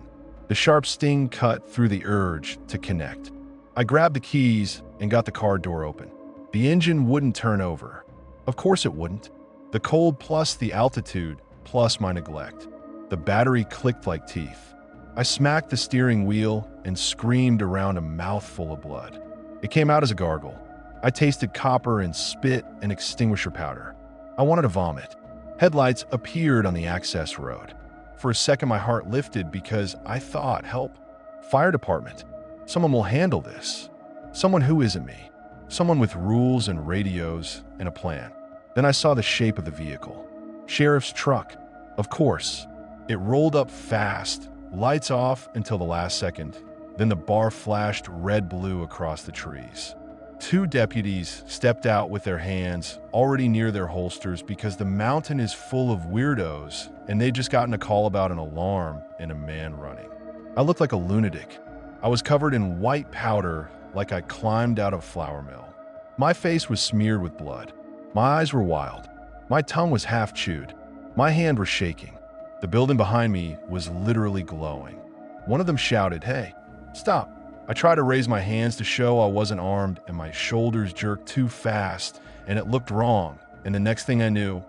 The sharp sting cut through the urge to connect. I grabbed the keys and got the car door open. The engine wouldn't turn over. Of course it wouldn't. The cold plus the altitude plus my neglect. The battery clicked like teeth. I smacked the steering wheel and screamed around a mouthful of blood. It came out as a gargle. I tasted copper and spit and extinguisher powder. I wanted to vomit. Headlights appeared on the access road. For a second, my heart lifted because I thought, help, fire department. Someone will handle this. Someone who isn't me. Someone with rules and radios and a plan. Then I saw the shape of the vehicle. Sheriff's truck. Of course. It rolled up fast, lights off until the last second. Then the bar flashed red-blue across the trees. 2 deputies stepped out with their hands already near their holsters because the mountain is full of weirdos and they'd just gotten a call about an alarm and a man running. I looked like a lunatic. I was covered in white powder like I climbed out of a flour mill. My face was smeared with blood. My eyes were wild. My tongue was half chewed. My hand was shaking. The building behind me was literally glowing. One of them shouted, "Hey, stop." I tried to raise my hands to show I wasn't armed, and my shoulders jerked too fast, and it looked wrong. And the next thing I knew,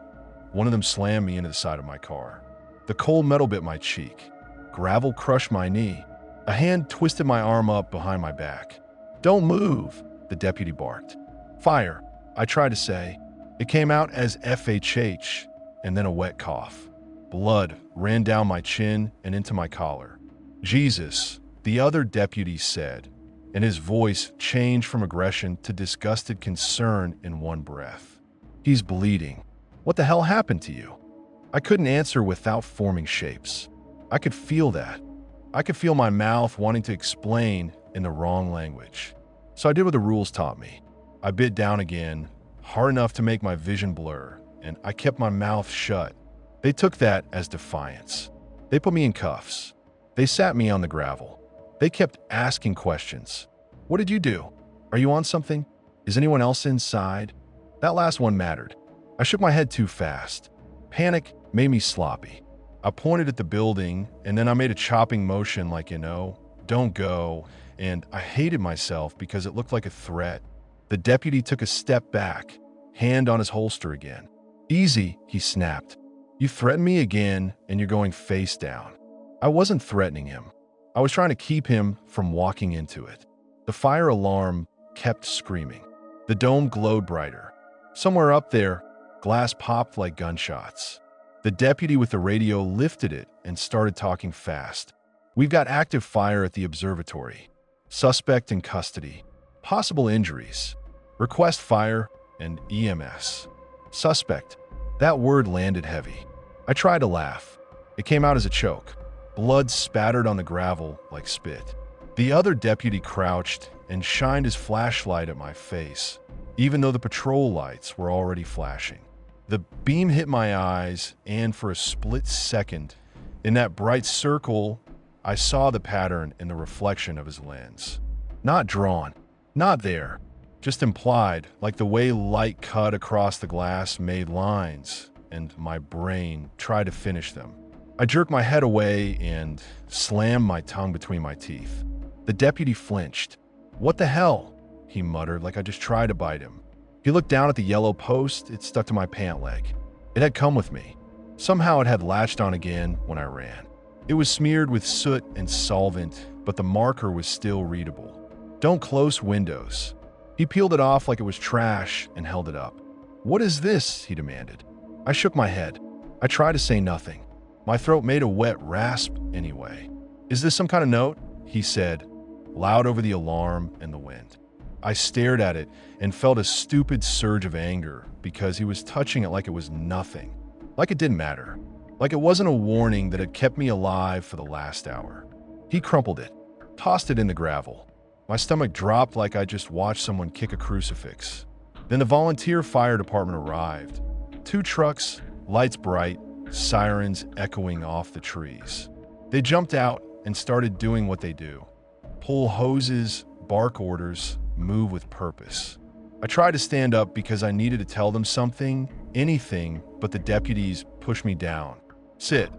one of them slammed me into the side of my car. The cold metal bit my cheek. Gravel crushed my knee. A hand twisted my arm up behind my back. "Don't move," the deputy barked. "Fire," I tried to say. It came out as FHH, and then a wet cough. Blood ran down my chin and into my collar. "Jesus," the other deputy said, and his voice changed from aggression to disgusted concern in one breath. "He's bleeding. What the hell happened to you?" I couldn't answer without forming shapes. I could feel that. I could feel my mouth wanting to explain in the wrong language. So I did what the rules taught me. I bit down again, hard enough to make my vision blur, and I kept my mouth shut. They took that as defiance. They put me in cuffs. They sat me on the gravel. They kept asking questions. "What did you do? Are you on something? Is anyone else inside?" That last one mattered. I shook my head too fast. Panic made me sloppy. I pointed at the building, and then I made a chopping motion like, don't go, and I hated myself because it looked like a threat. The deputy took a step back, hand on his holster again. "Easy," he snapped. "You threatened me again, and you're going face down." I wasn't threatening him. I was trying to keep him from walking into it. The fire alarm kept screaming. The dome glowed brighter. Somewhere up there, glass popped like gunshots. The deputy with the radio lifted it and started talking fast. "We've got active fire at the observatory. Suspect in custody. Possible injuries. Request fire and EMS." Suspect. That word landed heavy. I tried to laugh. It came out as a choke. Blood spattered on the gravel like spit. The other deputy crouched and shined his flashlight at my face, even though the patrol lights were already flashing. The beam hit my eyes, and for a split second, in that bright circle, I saw the pattern in the reflection of his lens. Not drawn, not there, just implied, like the way light cut across the glass made lines, and my brain tried to finish them. I jerked my head away and slammed my tongue between my teeth. The deputy flinched. "What the hell?" he muttered like I just tried to bite him. He looked down at the yellow post. It stuck to my pant leg. It had come with me. Somehow it had latched on again when I ran. It was smeared with soot and solvent, but the marker was still readable. "Don't close windows." He peeled it off like it was trash and held it up. "What is this?" he demanded. I shook my head. I tried to say nothing. My throat made a wet rasp anyway. "Is this some kind of note?" he said, loud over the alarm and the wind. I stared at it and felt a stupid surge of anger because he was touching it like it was nothing. Like it didn't matter. Like it wasn't a warning that had kept me alive for the last hour. He crumpled it, tossed it in the gravel. My stomach dropped like I just watched someone kick a crucifix. Then the volunteer fire department arrived. 2 trucks, lights bright, sirens echoing off the trees. They jumped out and started doing what they do. Pull hoses, bark orders, move with purpose. I tried to stand up because I needed to tell them something, anything, but the deputies pushed me down. "Sit,"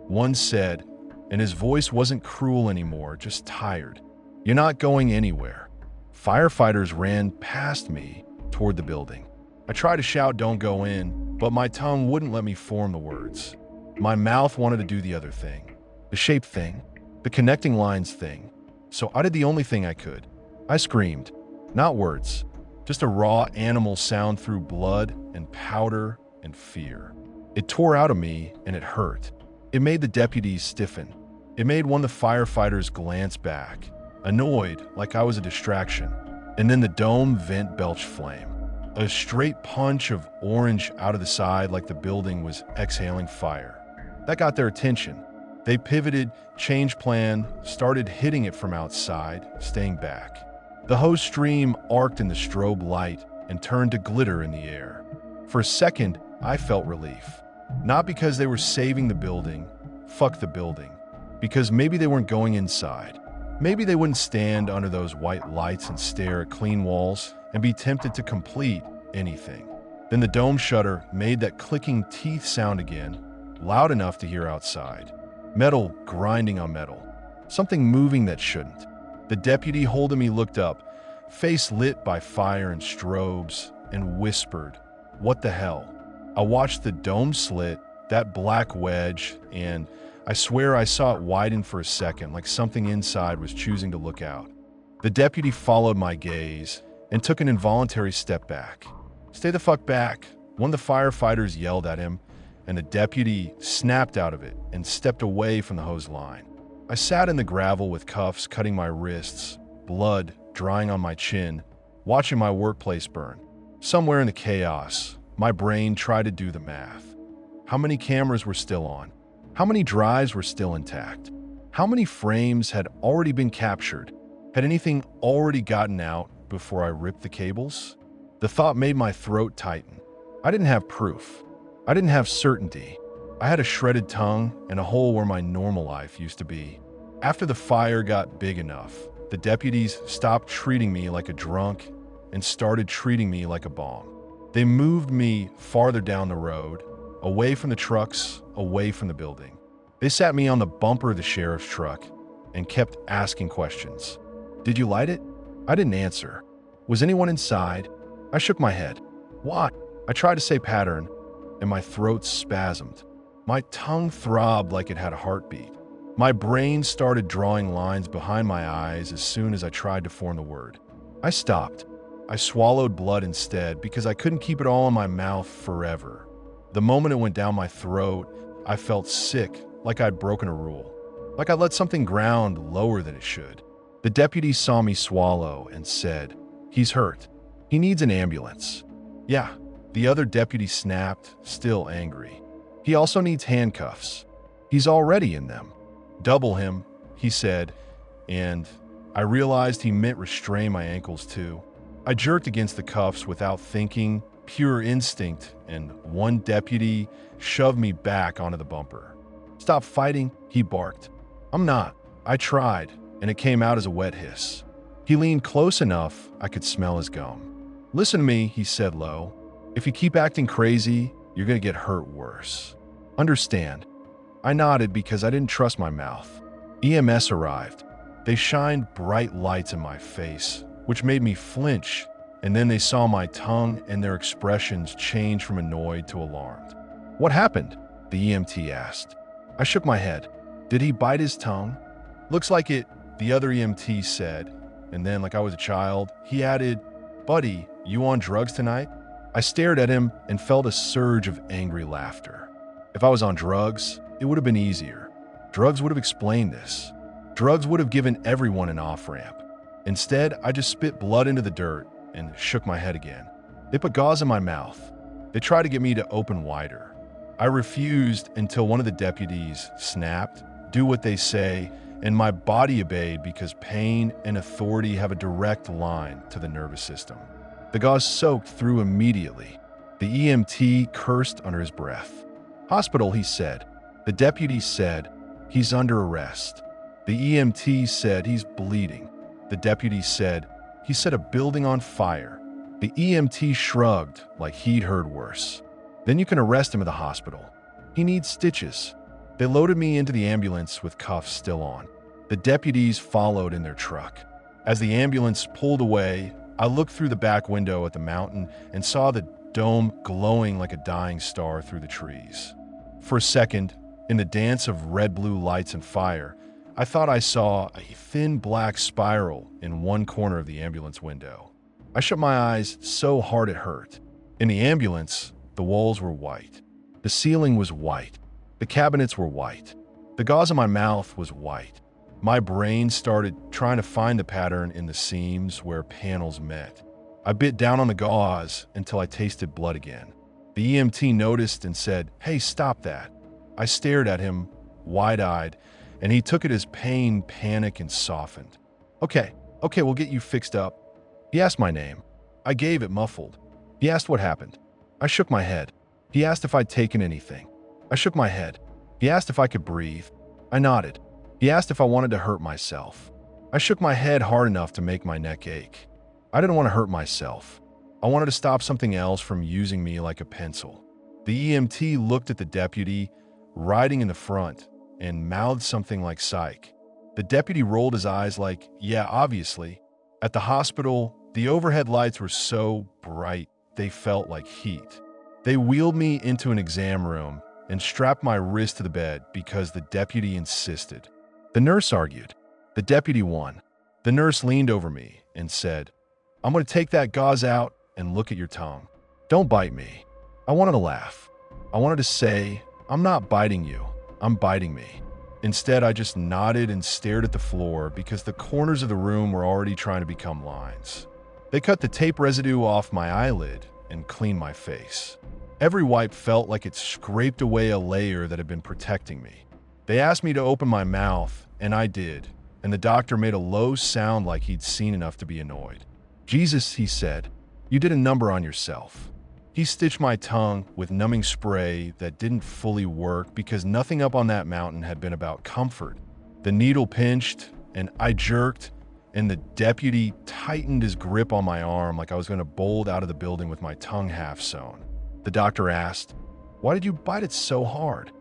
one said, and his voice wasn't cruel anymore, just tired. "You're not going anywhere." Firefighters ran past me toward the building. I tried to shout, "Don't go in," but my tongue wouldn't let me form the words. My mouth wanted to do the other thing. The shape thing. The connecting lines thing. So I did the only thing I could. I screamed. Not words. Just a raw animal sound through blood and powder and fear. It tore out of me and it hurt. It made the deputies stiffen. It made one of the firefighters glance back, annoyed like I was a distraction. And then the dome vent belched flame. A straight punch of orange out of the side like the building was exhaling fire. That got their attention. They pivoted, changed plan, started hitting it from outside, staying back. The hose stream arced in the strobe light and turned to glitter in the air. For a second, I felt relief. Not because they were saving the building, fuck the building. Because maybe they weren't going inside. Maybe they wouldn't stand under those white lights and stare at clean walls and be tempted to complete anything. Then the dome shutter made that clicking teeth sound again, loud enough to hear outside. Metal grinding on metal. Something moving that shouldn't. The deputy holding me looked up, face lit by fire and strobes, and whispered, "What the hell?" I watched the dome slit, that black wedge, and I swear I saw it widen for a second, like something inside was choosing to look out. The deputy followed my gaze and took an involuntary step back. "Stay the fuck back," one of the firefighters yelled at him, and the deputy snapped out of it and stepped away from the hose line. I sat in the gravel with cuffs cutting my wrists, blood drying on my chin, watching my workplace burn. Somewhere in the chaos, my brain tried to do the math. How many cameras were still on? How many drives were still intact? How many frames had already been captured? Had anything already gotten out before I ripped the cables? The thought made my throat tighten. I didn't have proof. I didn't have certainty. I had a shredded tongue and a hole where my normal life used to be. After the fire got big enough, the deputies stopped treating me like a drunk and started treating me like a bomb. They moved me farther down the road, away from the trucks, away from the building. They sat me on the bumper of the sheriff's truck and kept asking questions. "Did you light it?" I didn't answer. "Was anyone inside?" I shook my head. "What?" I tried to say pattern, and my throat spasmed. My tongue throbbed like it had a heartbeat. My brain started drawing lines behind my eyes as soon as I tried to form the word. I stopped. I swallowed blood instead because I couldn't keep it all in my mouth forever. The moment it went down my throat, I felt sick, like I'd broken a rule. Like I let something ground lower than it should. The deputy saw me swallow and said, "He's hurt. He needs an ambulance." "Yeah," the other deputy snapped, still angry. "He also needs handcuffs. He's already in them." "Double him," he said, and I realized he meant restrain my ankles too. I jerked against the cuffs without thinking, pure instinct, and one deputy shoved me back onto the bumper. "Stop fighting," he barked. "I'm not." I tried, and it came out as a wet hiss. He leaned close enough I could smell his gum. "Listen to me," he said low. "If you keep acting crazy, you're going to get hurt worse. Understand?" I nodded because I didn't trust my mouth. EMS arrived. They shined bright lights in my face, which made me flinch, and then they saw my tongue and their expressions change from annoyed to alarmed. "What happened?" the EMT asked. I shook my head. "Did he bite his tongue?" "Looks like it," the other EMT said, and then, like I was a child, he added, "Buddy, you on drugs tonight?" I stared at him and felt a surge of angry laughter. If I was on drugs, it would have been easier. Drugs would have explained this. Drugs would have given everyone an off-ramp. Instead, I just spit blood into the dirt and shook my head again. They put gauze in my mouth. They tried to get me to open wider. I refused until one of the deputies snapped, "Do what they say," and my body obeyed because pain and authority have a direct line to the nervous system. The gauze soaked through immediately. The EMT cursed under his breath. "Hospital," he said. The deputy said, "He's under arrest." The EMT said, "He's bleeding." The deputy said, "He set a building on fire." The EMT shrugged like he'd heard worse. "Then you can arrest him at the hospital. He needs stitches." They loaded me into the ambulance with cuffs still on. The deputies followed in their truck. As the ambulance pulled away, I looked through the back window at the mountain and saw the dome glowing like a dying star through the trees. For a second, in the dance of red-blue lights and fire, I thought I saw a thin black spiral in one corner of the ambulance window. I shut my eyes so hard it hurt. In the ambulance, the walls were white. The ceiling was white. The cabinets were white. The gauze in my mouth was white. My brain started trying to find the pattern in the seams where panels met. I bit down on the gauze until I tasted blood again. The EMT noticed and said, "Hey, stop that." I stared at him, wide-eyed, and he took it as pain, panic, and softened. Okay, we'll get you fixed up." He asked my name. I gave it muffled. He asked what happened. I shook my head. He asked if I'd taken anything. I shook my head. He asked if I could breathe. I nodded. He asked if I wanted to hurt myself. I shook my head hard enough to make my neck ache. I didn't want to hurt myself. I wanted to stop something else from using me like a pencil. The EMT looked at the deputy riding in the front and mouthed something like psych. The deputy rolled his eyes like, "Yeah, obviously." At the hospital, the overhead lights were so bright they felt like heat. They wheeled me into an exam room and strapped my wrist to the bed because the deputy insisted. The nurse argued. The deputy won. The nurse leaned over me and said, "I'm going to take that gauze out and look at your tongue. Don't bite me." I wanted to laugh. I wanted to say, "I'm not biting you, I'm biting me." Instead, I just nodded and stared at the floor because the corners of the room were already trying to become lines. They cut the tape residue off my eyelid and cleaned my face. Every wipe felt like it scraped away a layer that had been protecting me. They asked me to open my mouth, and I did, and the doctor made a low sound like he'd seen enough to be annoyed. "Jesus," he said, "you did a number on yourself." He stitched my tongue with numbing spray that didn't fully work because nothing up on that mountain had been about comfort. The needle pinched, and I jerked, and the deputy tightened his grip on my arm like I was going to bolt out of the building with my tongue half sewn. The doctor asked, "Why did you bite it so hard?"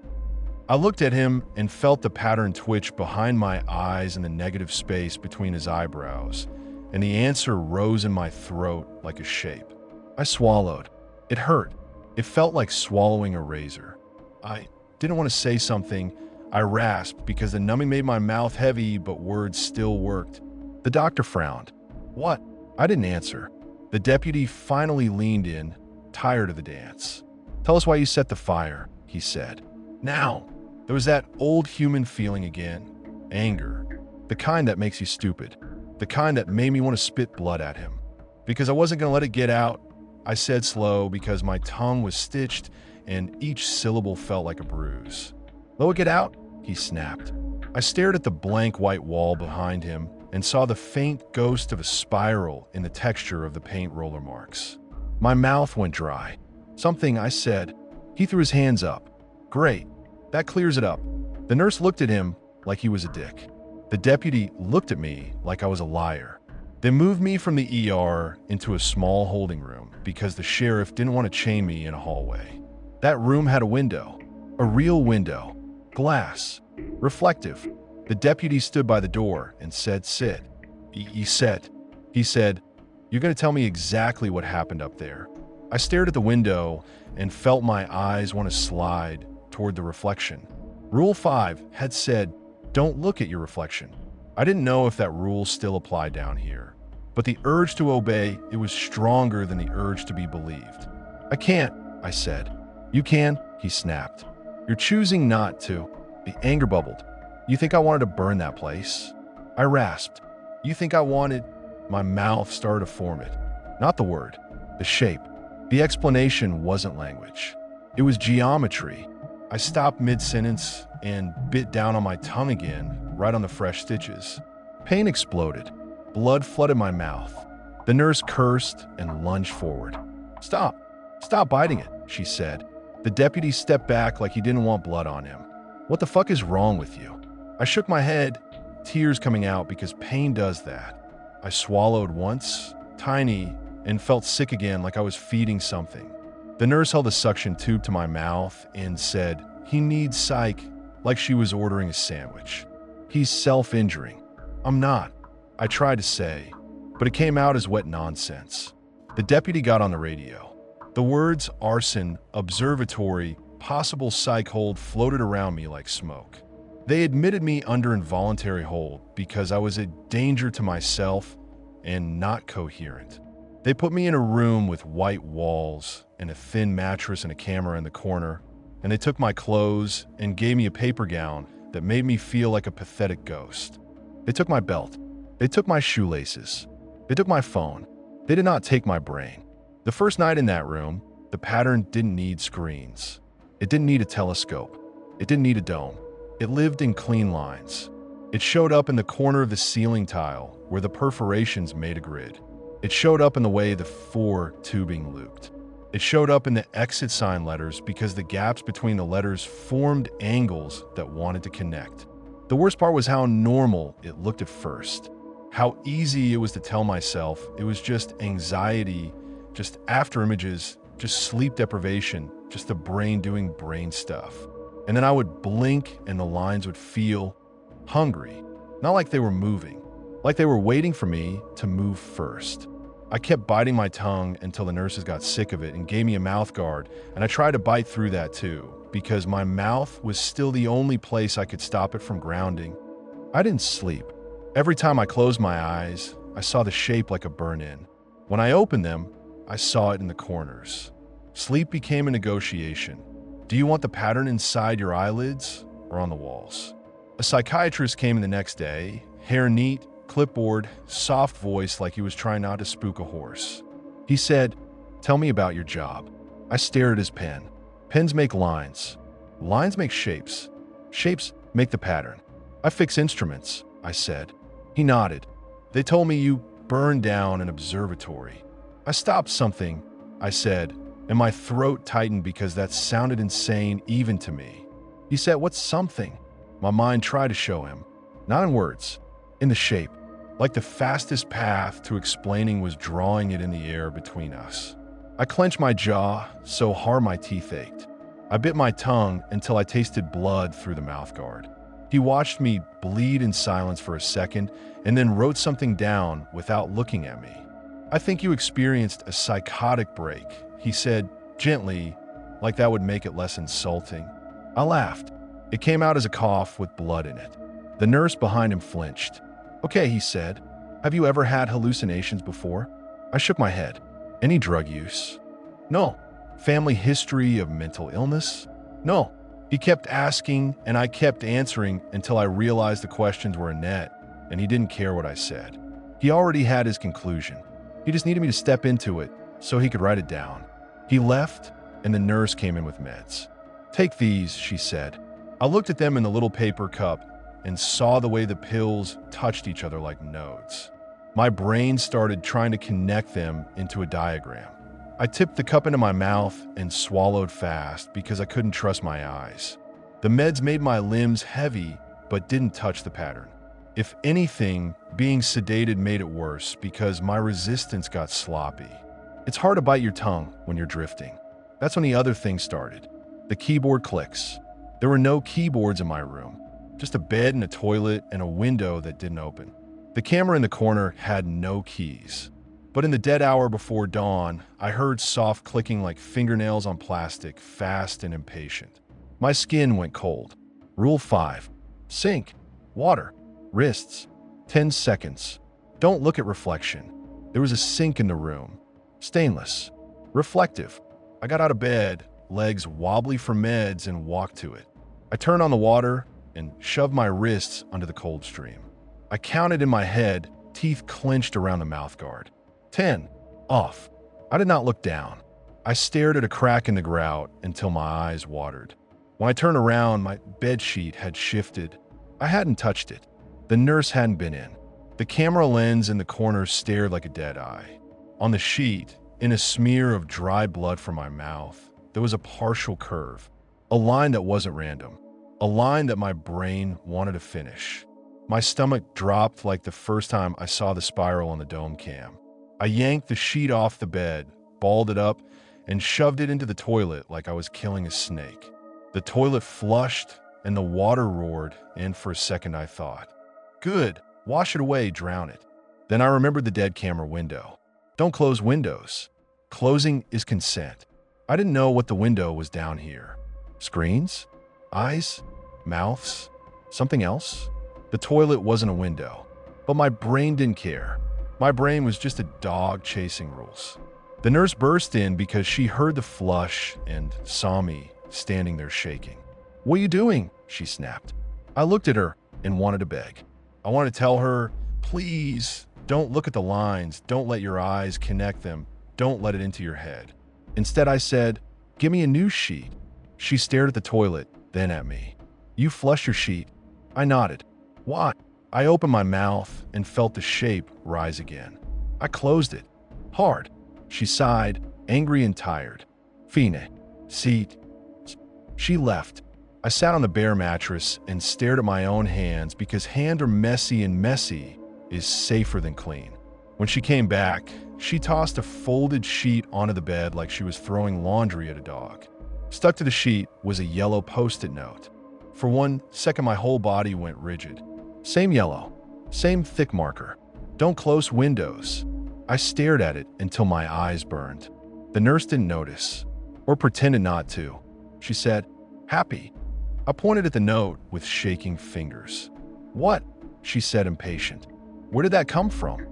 I looked at him and felt the pattern twitch behind my eyes in the negative space between his eyebrows, and the answer rose in my throat like a shape. I swallowed. It hurt. It felt like swallowing a razor. I didn't want to say something. I rasped because the numbing made my mouth heavy, but words still worked. The doctor frowned. "What?" I didn't answer. The deputy finally leaned in, tired of the dance. "Tell us why you set the fire," he said. Now, there was that old human feeling again. Anger. The kind that makes you stupid. The kind that made me want to spit blood at him. Because I wasn't going to let it get out, I said slow because my tongue was stitched and each syllable felt like a bruise. "Let it get out," he snapped. I stared at the blank white wall behind him and saw the faint ghost of a spiral in the texture of the paint roller marks. My mouth went dry. "Something," I said. He threw his hands up. "Great. That clears it up." The nurse looked at him like he was a dick. The deputy looked at me like I was a liar. They moved me from the ER into a small holding room because the sheriff didn't want to chain me in a hallway. That room had a window. A real window. Glass. Reflective. The deputy stood by the door and said, "Sit." He said, "You're going to tell me exactly what happened up there." I stared at the window and felt my eyes want to slide toward the reflection. Rule 5 had said, "Don't look at your reflection." I didn't know if that rule still applied down here, but the urge to obey, it was stronger than the urge to be believed. "I can't," I said. "You can," he snapped. "You're choosing not to." The anger bubbled. "You think I wanted to burn that place?" I rasped. "You think I wanted—" My mouth started to form it. Not the word, the shape. The explanation wasn't language. It was geometry. I stopped mid-sentence and bit down on my tongue again, right on the fresh stitches. Pain exploded. Blood flooded my mouth. The nurse cursed and lunged forward. "Stop. Stop biting it," she said. The deputy stepped back like he didn't want blood on him. "What the fuck is wrong with you?" I shook my head, tears coming out because pain does that. I swallowed once, tiny, and felt sick again like I was feeding something. The nurse held a suction tube to my mouth and said, "He needs psych," like she was ordering a sandwich. "He's self-injuring." "I'm not," I tried to say, but it came out as wet nonsense. The deputy got on the radio. The words arson, observatory, possible psych hold floated around me like smoke. They admitted me under involuntary hold because I was a danger to myself and not coherent. They put me in a room with white walls and a thin mattress and a camera in the corner, and they took my clothes and gave me a paper gown that made me feel like a pathetic ghost. They took my belt. They took my shoelaces. They took my phone. They did not take my brain. The first night in that room, the pattern didn't need screens. It didn't need a telescope. It didn't need a dome. It lived in clean lines. It showed up in the corner of the ceiling tile where the perforations made a grid. It showed up in the way the 4 tubing looped. It showed up in the exit sign letters because the gaps between the letters formed angles that wanted to connect. The worst part was how normal it looked at first. How easy it was to tell myself it was just anxiety, just after images, just sleep deprivation, just the brain doing brain stuff. And then I would blink and the lines would feel hungry. Not like they were moving, like they were waiting for me to move first. I kept biting my tongue until the nurses got sick of it and gave me a mouth guard, and I tried to bite through that too, because my mouth was still the only place I could stop it from grounding. I didn't sleep. Every time I closed my eyes, I saw the shape like a burn-in. When I opened them, I saw it in the corners. Sleep became a negotiation. Do you want the pattern inside your eyelids or on the walls? A psychiatrist came in the next day, hair neat, clipboard, soft voice like he was trying not to spook a horse. He said, "Tell me about your job." I stared at his pen. Pens make lines. Lines make shapes. Shapes make the pattern. I fix instruments, I said. He nodded. They told me you burned down an observatory. I stopped something, I said, and my throat tightened because that sounded insane even to me. He said, "What's something?" My mind tried to show him. Not in words, in the shape. Like the fastest path to explaining was drawing it in the air between us. I clenched my jaw so hard my teeth ached. I bit my tongue until I tasted blood through the mouthguard. He watched me bleed in silence for a second and then wrote something down without looking at me. "I think you experienced a psychotic break," he said gently, like that would make it less insulting. I laughed. It came out as a cough with blood in it. The nurse behind him flinched. "Okay," he said. "Have you ever had hallucinations before?" I shook my head. "Any drug use?" "No." "Family history of mental illness?" "No." He kept asking, and I kept answering until I realized the questions were a net, and he didn't care what I said. He already had his conclusion. He just needed me to step into it so he could write it down. He left, and the nurse came in with meds. "Take these," she said. I looked at them in the little paper cup and saw the way the pills touched each other like nodes. My brain started trying to connect them into a diagram. I tipped the cup into my mouth and swallowed fast because I couldn't trust my eyes. The meds made my limbs heavy but didn't touch the pattern. If anything, being sedated made it worse because my resistance got sloppy. It's hard to bite your tongue when you're drifting. That's when the other thing started. The keyboard clicks. There were no keyboards in my room, just a bed and a toilet and a window that didn't open. The camera in the corner had no keys. But in the dead hour before dawn, I heard soft clicking like fingernails on plastic, fast and impatient. My skin went cold. Rule 5. Sink. Water. Wrists. 10 seconds. Don't look at reflection. There was a sink in the room. Stainless. Reflective. I got out of bed, legs wobbly for meds, and walked to it. I turned on the water and shoved my wrists under the cold stream. I counted in my head, teeth clenched around the mouthguard. 10. Off. I did not look down. I stared at a crack in the grout until my eyes watered. When I turned around, my bedsheet had shifted. I hadn't touched it. The nurse hadn't been in. The camera lens in the corner stared like a dead eye. On the sheet, in a smear of dry blood from my mouth, there was a partial curve. A line that wasn't random. A line that my brain wanted to finish. My stomach dropped like the first time I saw the spiral on the dome cam. I yanked the sheet off the bed, balled it up, and shoved it into the toilet like I was killing a snake. The toilet flushed, and the water roared, and for a second I thought, "Good, wash it away, drown it." Then I remembered the dead camera window. Don't close windows. Closing is consent. I didn't know what the window was down here. Screens? Eyes? Mouths? Something else? The toilet wasn't a window. But my brain didn't care. My brain was just a dog chasing rules. The nurse burst in because she heard the flush and saw me standing there shaking. "What are you doing?" she snapped. I looked at her and wanted to beg. I wanted to tell her, "Please, don't look at the lines. Don't let your eyes connect them. Don't let it into your head." Instead, I said, "Give me a new sheet." She stared at the toilet, then at me. "You flush your sheet?" I nodded. "Why?" I opened my mouth and felt the shape rise again. I closed it. Hard. She sighed, angry and tired. "Fine. Seat." She left. I sat on the bare mattress and stared at my own hands because hands are messy and messy is safer than clean. When she came back, she tossed a folded sheet onto the bed like she was throwing laundry at a dog. Stuck to the sheet was a yellow Post-it note. For 1 second, my whole body went rigid. Same yellow, same thick marker. "Don't close windows." I stared at it until my eyes burned. The nurse didn't notice, or pretended not to. She said, "Happy." I pointed at the note with shaking fingers. "What?" she said, impatient. "Where did that come from?"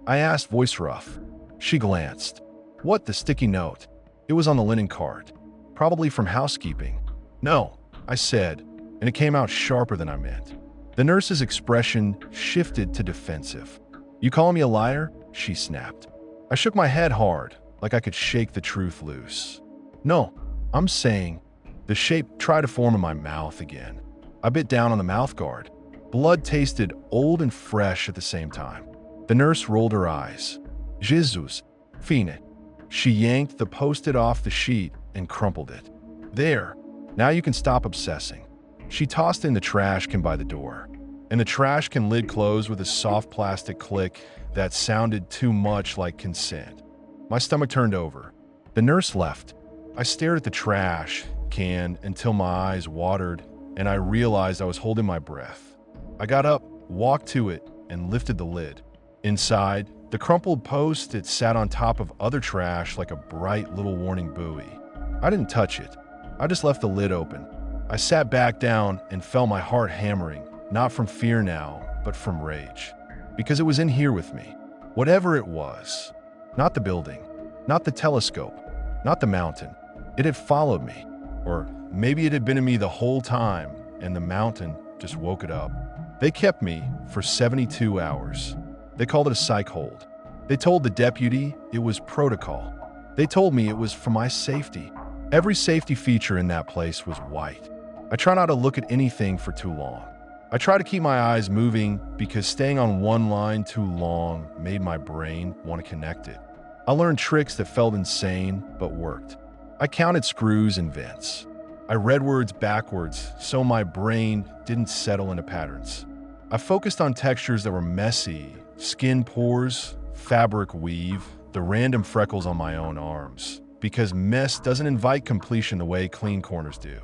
I asked, voice rough. She glanced. "What, the sticky note?" It was on the linen cart. "Probably from housekeeping." "No," I said, and it came out sharper than I meant. The nurse's expression shifted to defensive. "You calling me a liar?" she snapped. I shook my head hard, like I could shake the truth loose. "No, I'm saying..." The shape tried to form in my mouth again. I bit down on the mouthguard. Blood tasted old and fresh at the same time. The nurse rolled her eyes. "Jesus, fine." She yanked the Post-it off the sheet and crumpled it. "There, now you can stop obsessing." She tossed in the trash can by the door, and the trash can lid closed with a soft plastic click that sounded too much like consent. My stomach turned over. The nurse left. I stared at the trash can until my eyes watered and I realized I was holding my breath. I got up, walked to it, and lifted the lid. Inside, the crumpled Post-it sat on top of other trash like a bright little warning buoy. I didn't touch it. I just left the lid open. I sat back down and felt my heart hammering, not from fear now, but from rage. Because it was in here with me. Whatever it was. Not the building. Not the telescope. Not the mountain. It had followed me. Or maybe it had been in me the whole time, and the mountain just woke it up. They kept me for 72 hours. They called it a psych hold. They told the deputy it was protocol. They told me it was for my safety. Every safety feature in that place was white. I try not to look at anything for too long. I try to keep my eyes moving because staying on one line too long made my brain want to connect it. I learned tricks that felt insane but worked. I counted screws and vents. I read words backwards so my brain didn't settle into patterns. I focused on textures that were messy, skin pores, fabric weave, the random freckles on my own arms, because mess doesn't invite completion the way clean corners do.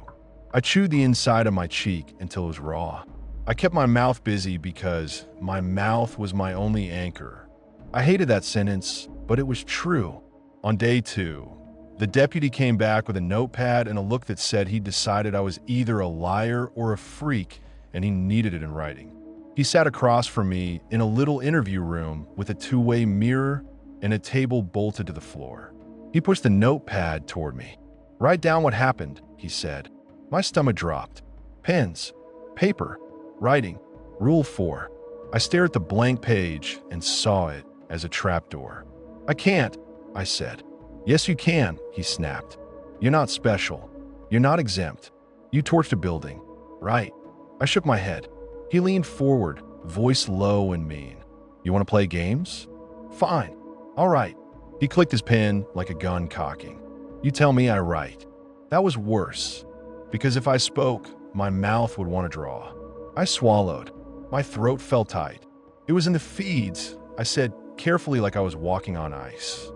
I chewed the inside of my cheek until it was raw. I kept my mouth busy because my mouth was my only anchor. I hated that sentence, but it was true. On day 2, the deputy came back with a notepad and a look that said he decided I was either a liar or a freak, and he needed it in writing. He sat across from me in a little interview room with a two-way mirror and a table bolted to the floor. He pushed the notepad toward me. "Write down what happened," he said. My stomach dropped. Pens, paper, writing, Rule 4. I stared at the blank page and saw it as a trapdoor. "I can't," I said. "Yes, you can," he snapped. "You're not special. You're not exempt. You torched a building, right?" I shook my head. He leaned forward, voice low and mean. "You want to play games? Fine. All right." He clicked his pen like a gun cocking. "You tell me I write." That was worse, because if I spoke, my mouth would want to draw. I swallowed. My throat felt tight. "It was in the feeds," I said carefully like I was walking on ice.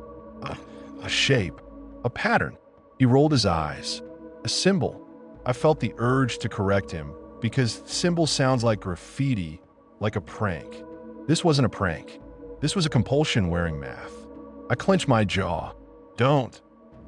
A shape. A pattern. He rolled his eyes. A symbol. I felt the urge to correct him, because symbol sounds like graffiti, like a prank. This wasn't a prank. This was a compulsion wearing math. I clenched my jaw. "Don't,"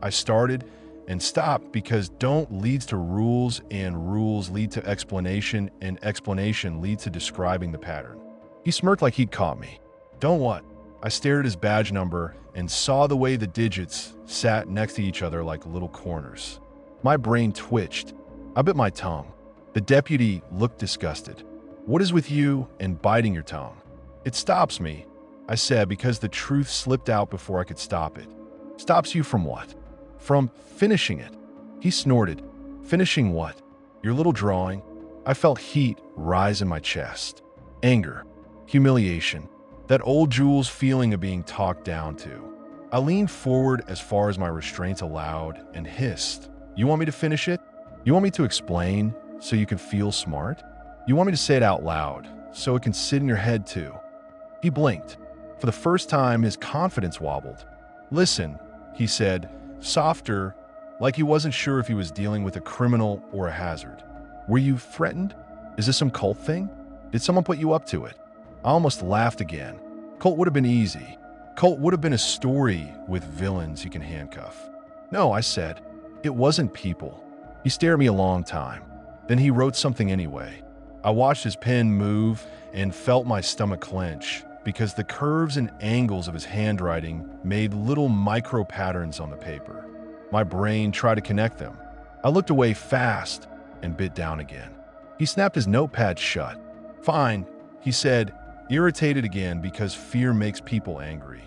I started, and stop because don't leads to rules and rules lead to explanation and explanation leads to describing the pattern. He smirked like he'd caught me. Don't what? I stared at his badge number and saw the way the digits sat next to each other like little corners. My brain twitched. I bit my tongue. The deputy looked disgusted. What is with you and biting your tongue? It stops me, I said because the truth slipped out before I could stop it. Stops you from what? From finishing it. He snorted. Finishing what? Your little drawing? I felt heat rise in my chest. Anger. Humiliation. That old Jules feeling of being talked down to. I leaned forward as far as my restraints allowed and hissed. You want me to finish it? You want me to explain so you can feel smart? You want me to say it out loud so it can sit in your head too? He blinked. For the first time, his confidence wobbled. Listen, he said, softer, like he wasn't sure if he was dealing with a criminal or a hazard. Were you threatened? Is this some cult thing? Did someone put you up to it? I almost laughed again. Cult would have been easy. Cult would have been a story with villains you can handcuff. No, I said. It wasn't people. He stared at me a long time. Then he wrote something anyway. I watched his pen move and felt my stomach clench because the curves and angles of his handwriting made little micro patterns on the paper. My brain tried to connect them. I looked away fast and bit down again. He snapped his notepad shut. Fine, he said, irritated again because fear makes people angry.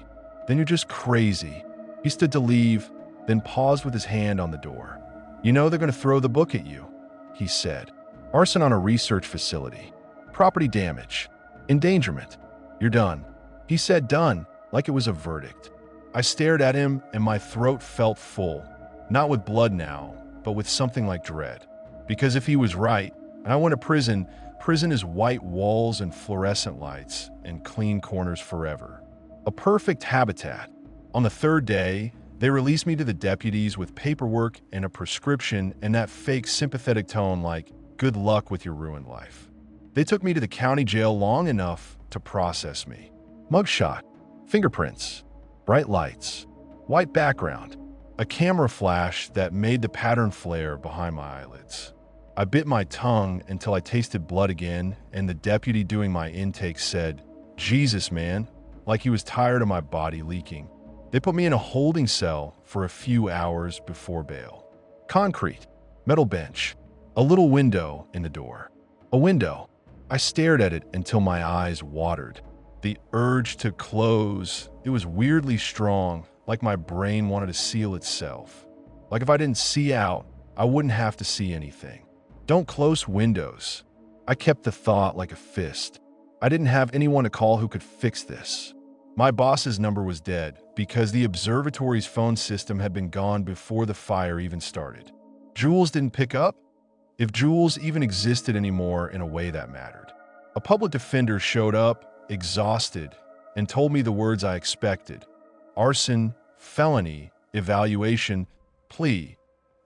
Then you're just crazy. He stood to leave, then paused with his hand on the door. You know they're going to throw the book at you, he said. Arson on a research facility. Property damage. Endangerment. You're done. He said done, like it was a verdict. I stared at him and my throat felt full. Not with blood now, but with something like dread. Because if he was right, and I went to prison, prison is white walls and fluorescent lights and clean corners forever. A perfect habitat. On the third day, they released me to the deputies with paperwork and a prescription and that fake sympathetic tone like, good luck with your ruined life. They took me to the county jail long enough to process me. Mugshot, fingerprints, bright lights, white background, a camera flash that made the pattern flare behind my eyelids. I bit my tongue until I tasted blood again, and the deputy doing my intake said, Jesus, man, like he was tired of my body leaking. They put me in a holding cell for a few hours before bail. Concrete, metal bench, a little window in the door. A window. I stared at it until my eyes watered. The urge to close, it was weirdly strong, like my brain wanted to seal itself. Like if I didn't see out, I wouldn't have to see anything. Don't close windows. I kept the thought like a fist. I didn't have anyone to call who could fix this. My boss's number was dead because the observatory's phone system had been gone before the fire even started. Jules didn't pick up? If Jules even existed anymore in a way that mattered. A public defender showed up, exhausted, and told me the words I expected. Arson, felony, evaluation, plea,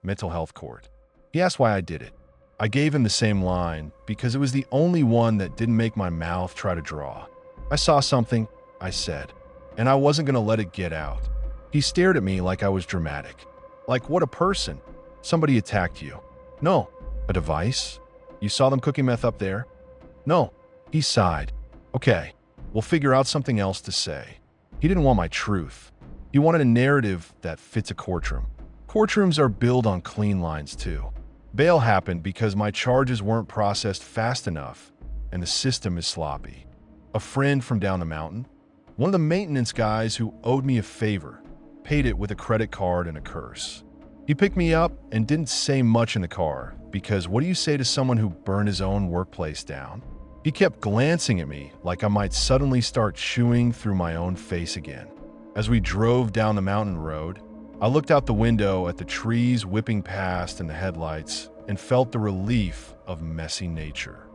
mental health court. He asked why I did it. I gave him the same line because it was the only one that didn't make my mouth try to draw. I saw something, I said, and I wasn't going to let it get out. He stared at me like I was dramatic. Like, what a person. Somebody attacked you. No. A device? You saw them cooking meth up there? No. He sighed. Okay, we'll figure out something else to say. He didn't want my truth. He wanted a narrative that fits a courtroom. Courtrooms are built on clean lines too. Bail happened because my charges weren't processed fast enough, and the system is sloppy. A friend from down the mountain, one of the maintenance guys who owed me a favor, paid it with a credit card and a curse. He picked me up and didn't say much in the car, because what do you say to someone who burned his own workplace down? He kept glancing at me like I might suddenly start chewing through my own face again. As we drove down the mountain road, I looked out the window at the trees whipping past and the headlights and felt the relief of messy nature.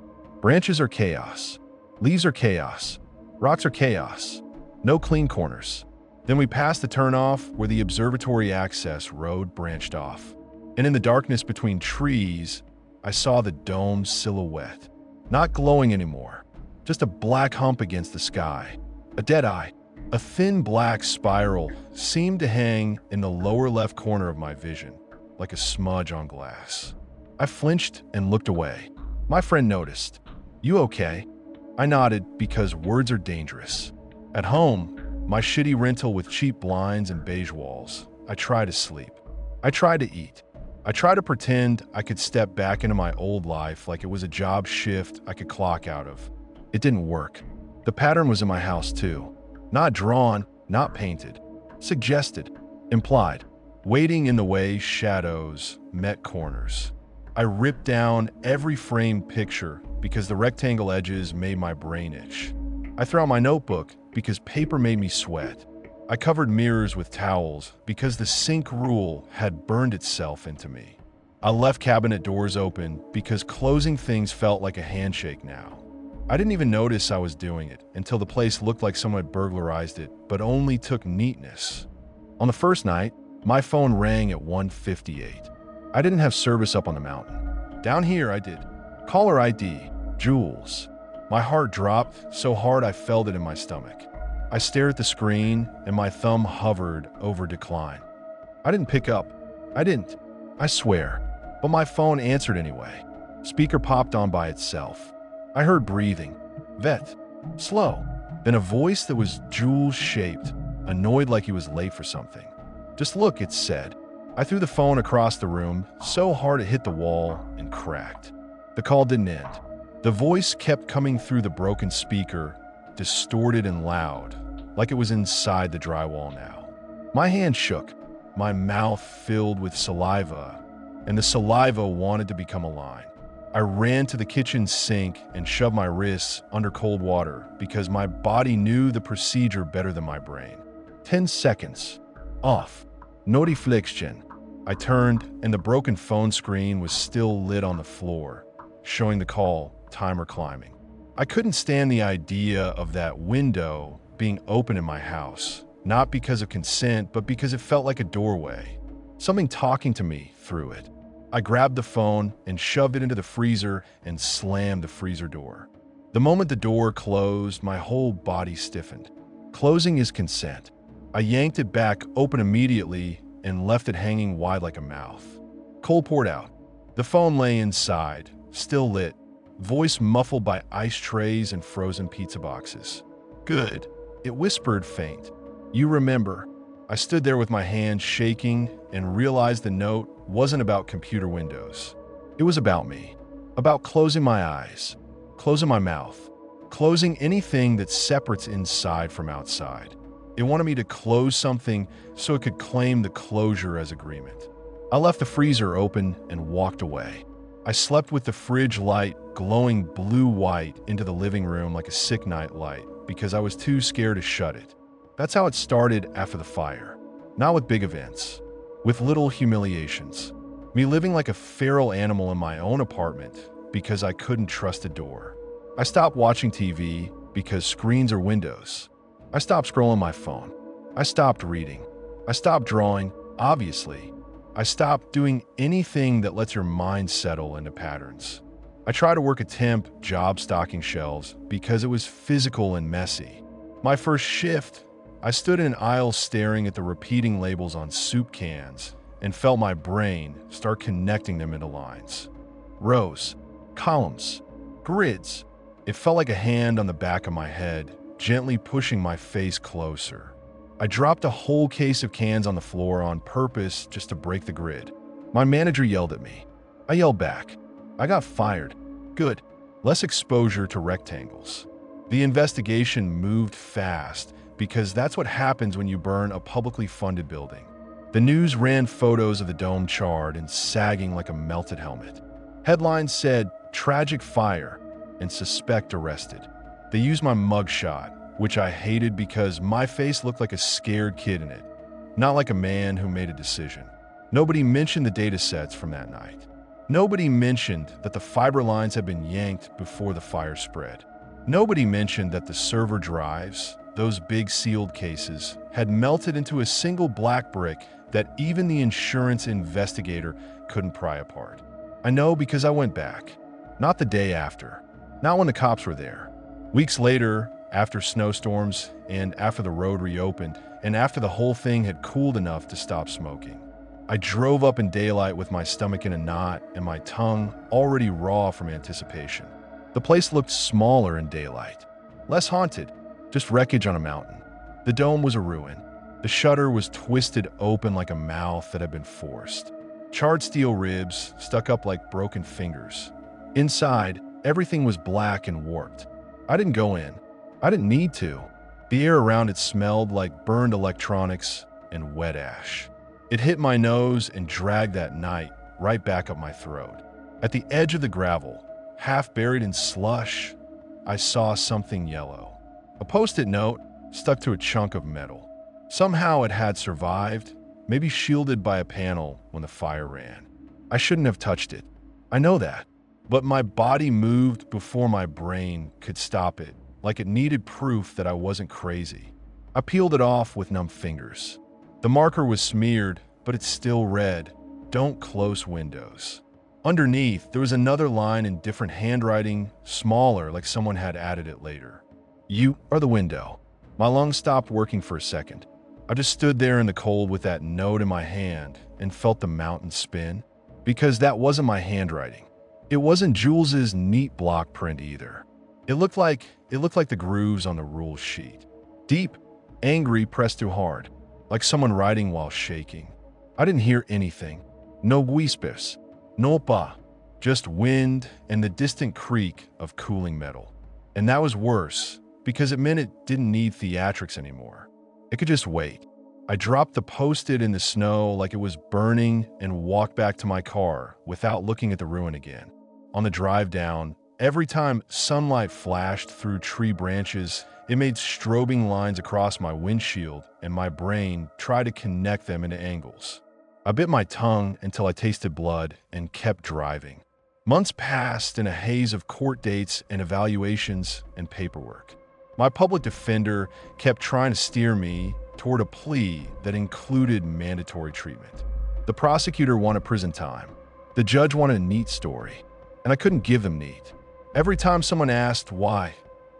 Branches are chaos. Leaves are chaos. Rocks are chaos. No clean corners. Then we passed the turnoff where the observatory access road branched off. And in the darkness between trees, I saw the dome's silhouette. Not glowing anymore. Just a black hump against the sky. A dead eye. A thin black spiral seemed to hang in the lower left corner of my vision, like a smudge on glass. I flinched and looked away. My friend noticed. "You okay?" I nodded because words are dangerous. At home, my shitty rental with cheap blinds and beige walls, I try to sleep. I try to eat. I try to pretend I could step back into my old life like it was a job shift I could clock out of. It didn't work. The pattern was in my house too. Not drawn, not painted. Suggested. Implied. Waiting in the way, shadows met corners. I ripped down every framed picture because the rectangle edges made my brain itch. I threw out my notebook because paper made me sweat. I covered mirrors with towels because the sink rule had burned itself into me. I left cabinet doors open because closing things felt like a handshake now. I didn't even notice I was doing it until the place looked like someone had burglarized it, but only took neatness. On the first night, my phone rang at 1:58. I didn't have service up on the mountain. Down here, I did. Caller ID, Jules. My heart dropped so hard I felt it in my stomach. I stared at the screen and my thumb hovered over decline. I didn't pick up. I swear. But my phone answered anyway. Speaker popped on by itself. I heard breathing. Vet. Slow. Then a voice that was Jules-shaped, annoyed like he was late for something. Just look, it said. I threw the phone across the room so hard it hit the wall and cracked. The call didn't end. The voice kept coming through the broken speaker, distorted and loud, like it was inside the drywall now. My hand shook, my mouth filled with saliva, and the saliva wanted to become a line. I ran to the kitchen sink and shoved my wrists under cold water because my body knew the procedure better than my brain. 10 seconds. Off. Notification. I turned, and the broken phone screen was still lit on the floor, showing the call, timer climbing. I couldn't stand the idea of that window being open in my house, not because of consent, but because it felt like a doorway. Something talking to me through it. I grabbed the phone and shoved it into the freezer and slammed the freezer door. The moment the door closed, my whole body stiffened. Closing is consent. I yanked it back open immediately and left it hanging wide like a mouth. Cold poured out. The phone lay inside, still lit, voice muffled by ice trays and frozen pizza boxes. Good. It whispered faint. You remember. I stood there with my hands shaking and realized the note wasn't about computer windows. It was about me. About closing my eyes, closing my mouth, closing anything that separates inside from outside. It wanted me to close something so it could claim the closure as agreement. I left the freezer open and walked away. I slept with the fridge light glowing blue-white into the living room like a sick night light because I was too scared to shut it. That's how it started after the fire. Not with big events, with little humiliations. Me living like a feral animal in my own apartment because I couldn't trust a door. I stopped watching TV because screens are windows. I stopped scrolling my phone. I stopped reading. I stopped drawing, obviously. I stopped doing anything that lets your mind settle into patterns. I tried to work a temp job stocking shelves because it was physical and messy. My first shift, I stood in an aisle staring at the repeating labels on soup cans and felt my brain start connecting them into lines. Rows, columns, grids. It felt like a hand on the back of my head, gently pushing my face closer. I dropped a whole case of cans on the floor on purpose just to break the grid. My manager yelled at me. I yelled back. I got fired. Good. Less exposure to rectangles. The investigation moved fast because that's what happens when you burn a publicly funded building. The news ran photos of the dome charred and sagging like a melted helmet. Headlines said, "Tragic fire" and "Suspect arrested." They used my mugshot, which I hated because my face looked like a scared kid in it, not like a man who made a decision. Nobody mentioned the data sets from that night. Nobody mentioned that the fiber lines had been yanked before the fire spread. Nobody mentioned that the server drives, those big sealed cases, had melted into a single black brick that even the insurance investigator couldn't pry apart. I know because I went back. Not the day after. Not when the cops were there. Weeks later, after snowstorms and after the road reopened and after the whole thing had cooled enough to stop smoking. I drove up in daylight with my stomach in a knot and my tongue already raw from anticipation. The place looked smaller in daylight, less haunted, just wreckage on a mountain. The dome was a ruin. The shutter was twisted open like a mouth that had been forced. Charred steel ribs stuck up like broken fingers. Inside, everything was black and warped. I didn't go in. I didn't need to. The air around it smelled like burned electronics and wet ash. It hit my nose and dragged that night right back up my throat. At the edge of the gravel, half buried in slush, I saw something yellow. A post-it note stuck to a chunk of metal. Somehow it had survived, maybe shielded by a panel when the fire ran. I shouldn't have touched it. I know that. But my body moved before my brain could stop it, like it needed proof that I wasn't crazy. I peeled it off with numb fingers. The marker was smeared, but it still read, "Don't close windows." Underneath, there was another line in different handwriting, smaller, like someone had added it later. "You are the window." My lungs stopped working for a second. I just stood there in the cold with that note in my hand and felt the mountain spin, because that wasn't my handwriting. It wasn't Jules's neat block print either. It looked like the grooves on the rule sheet. Deep, angry, pressed too hard, like someone writing while shaking. I didn't hear anything. No whispers, no pa, just wind and the distant creak of cooling metal. And that was worse, because it meant it didn't need theatrics anymore. It could just wait. I dropped the post-it in the snow like it was burning and walked back to my car without looking at the ruin again. On the drive down, every time sunlight flashed through tree branches, it made strobing lines across my windshield, and my brain tried to connect them into angles. I bit my tongue until I tasted blood and kept driving. Months passed in a haze of court dates and evaluations and paperwork. My public defender kept trying to steer me toward a plea that included mandatory treatment. The prosecutor wanted prison time. The judge wanted a neat story, and I couldn't give them neat. Every time someone asked why,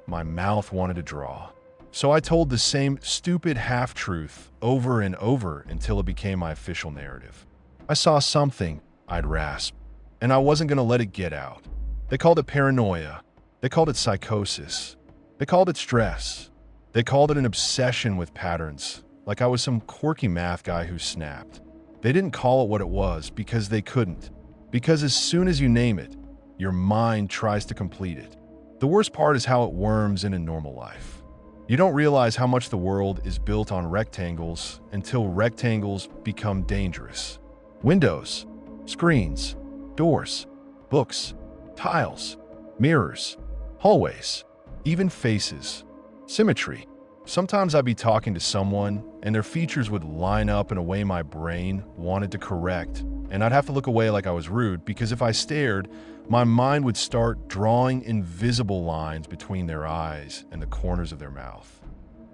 my mouth wanted to draw. So I told the same stupid half-truth over and over until it became my official narrative. I saw something, I'd rasp, and I wasn't going to let it get out. They called it paranoia. They called it psychosis. They called it stress. They called it an obsession with patterns, like I was some quirky math guy who snapped. They didn't call it what it was because they couldn't. Because as soon as you name it, your mind tries to complete it. The worst part is how it worms into normal life. You don't realize how much the world is built on rectangles until rectangles become dangerous. Windows, screens, doors, books, tiles, mirrors, hallways, even faces, symmetry. Sometimes I'd be talking to someone and their features would line up in a way my brain wanted to correct, and I'd have to look away like I was rude because if I stared, my mind would start drawing invisible lines between their eyes and the corners of their mouth.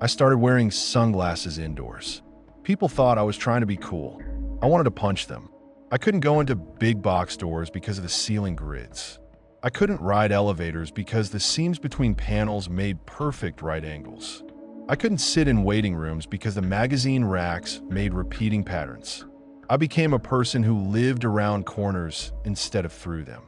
I started wearing sunglasses indoors. People thought I was trying to be cool. I wanted to punch them. I couldn't go into big box stores because of the ceiling grids. I couldn't ride elevators because the seams between panels made perfect right angles. I couldn't sit in waiting rooms because the magazine racks made repeating patterns. I became a person who lived around corners instead of through them.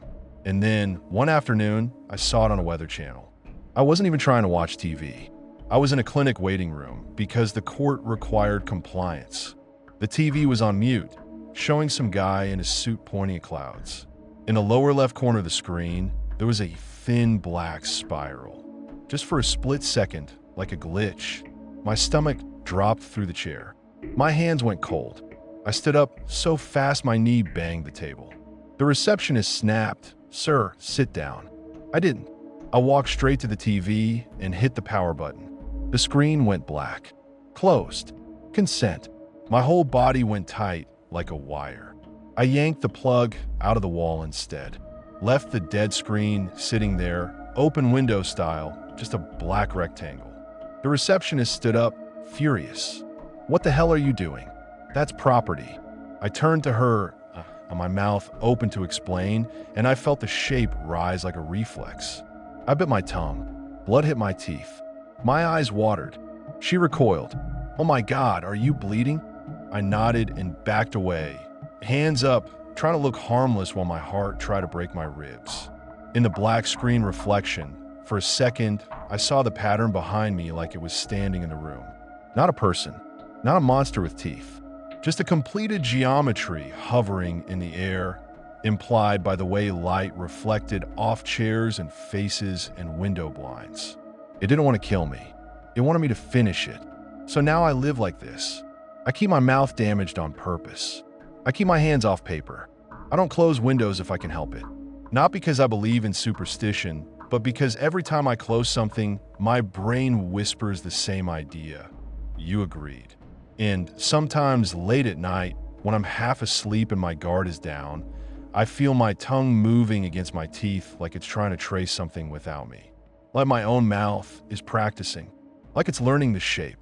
And then, one afternoon, I saw it on a Weather Channel. I wasn't even trying to watch TV. I was in a clinic waiting room because the court required compliance. The TV was on mute, showing some guy in a suit pointing at clouds. In the lower left corner of the screen, there was a thin black spiral. Just for a split second, like a glitch, my stomach dropped through the chair. My hands went cold. I stood up so fast my knee banged the table. The receptionist snapped, "Sir, sit down." I didn't. I walked straight to the TV and hit the power button. The screen went black. Closed. Consent. My whole body went tight like a wire. I yanked the plug out of the wall instead. Left the dead screen sitting there, open window style, just a black rectangle. The receptionist stood up, furious. "What the hell are you doing? That's property." I turned to her, my mouth open to explain, and I felt the shape rise like a reflex. I bit my tongue. Blood hit my teeth. My eyes watered. She recoiled. "Oh my God, are you bleeding?" I nodded and backed away, Hands up, trying to look harmless while my heart tried to break my ribs. In the black screen reflection, for a second, I saw the pattern behind me like it was standing in the room. Not a person, not a monster with teeth, just a completed geometry hovering in the air, implied by the way light reflected off chairs and faces and window blinds. It didn't want to kill me. It wanted me to finish it. So now I live like this. I keep my mouth damaged on purpose. I keep my hands off paper. I don't close windows if I can help it. Not because I believe in superstition, but because every time I close something, my brain whispers the same idea. You agreed. And sometimes late at night, when I'm half asleep and my guard is down, I feel my tongue moving against my teeth like it's trying to trace something without me. Like my own mouth is practicing, like it's learning the shape.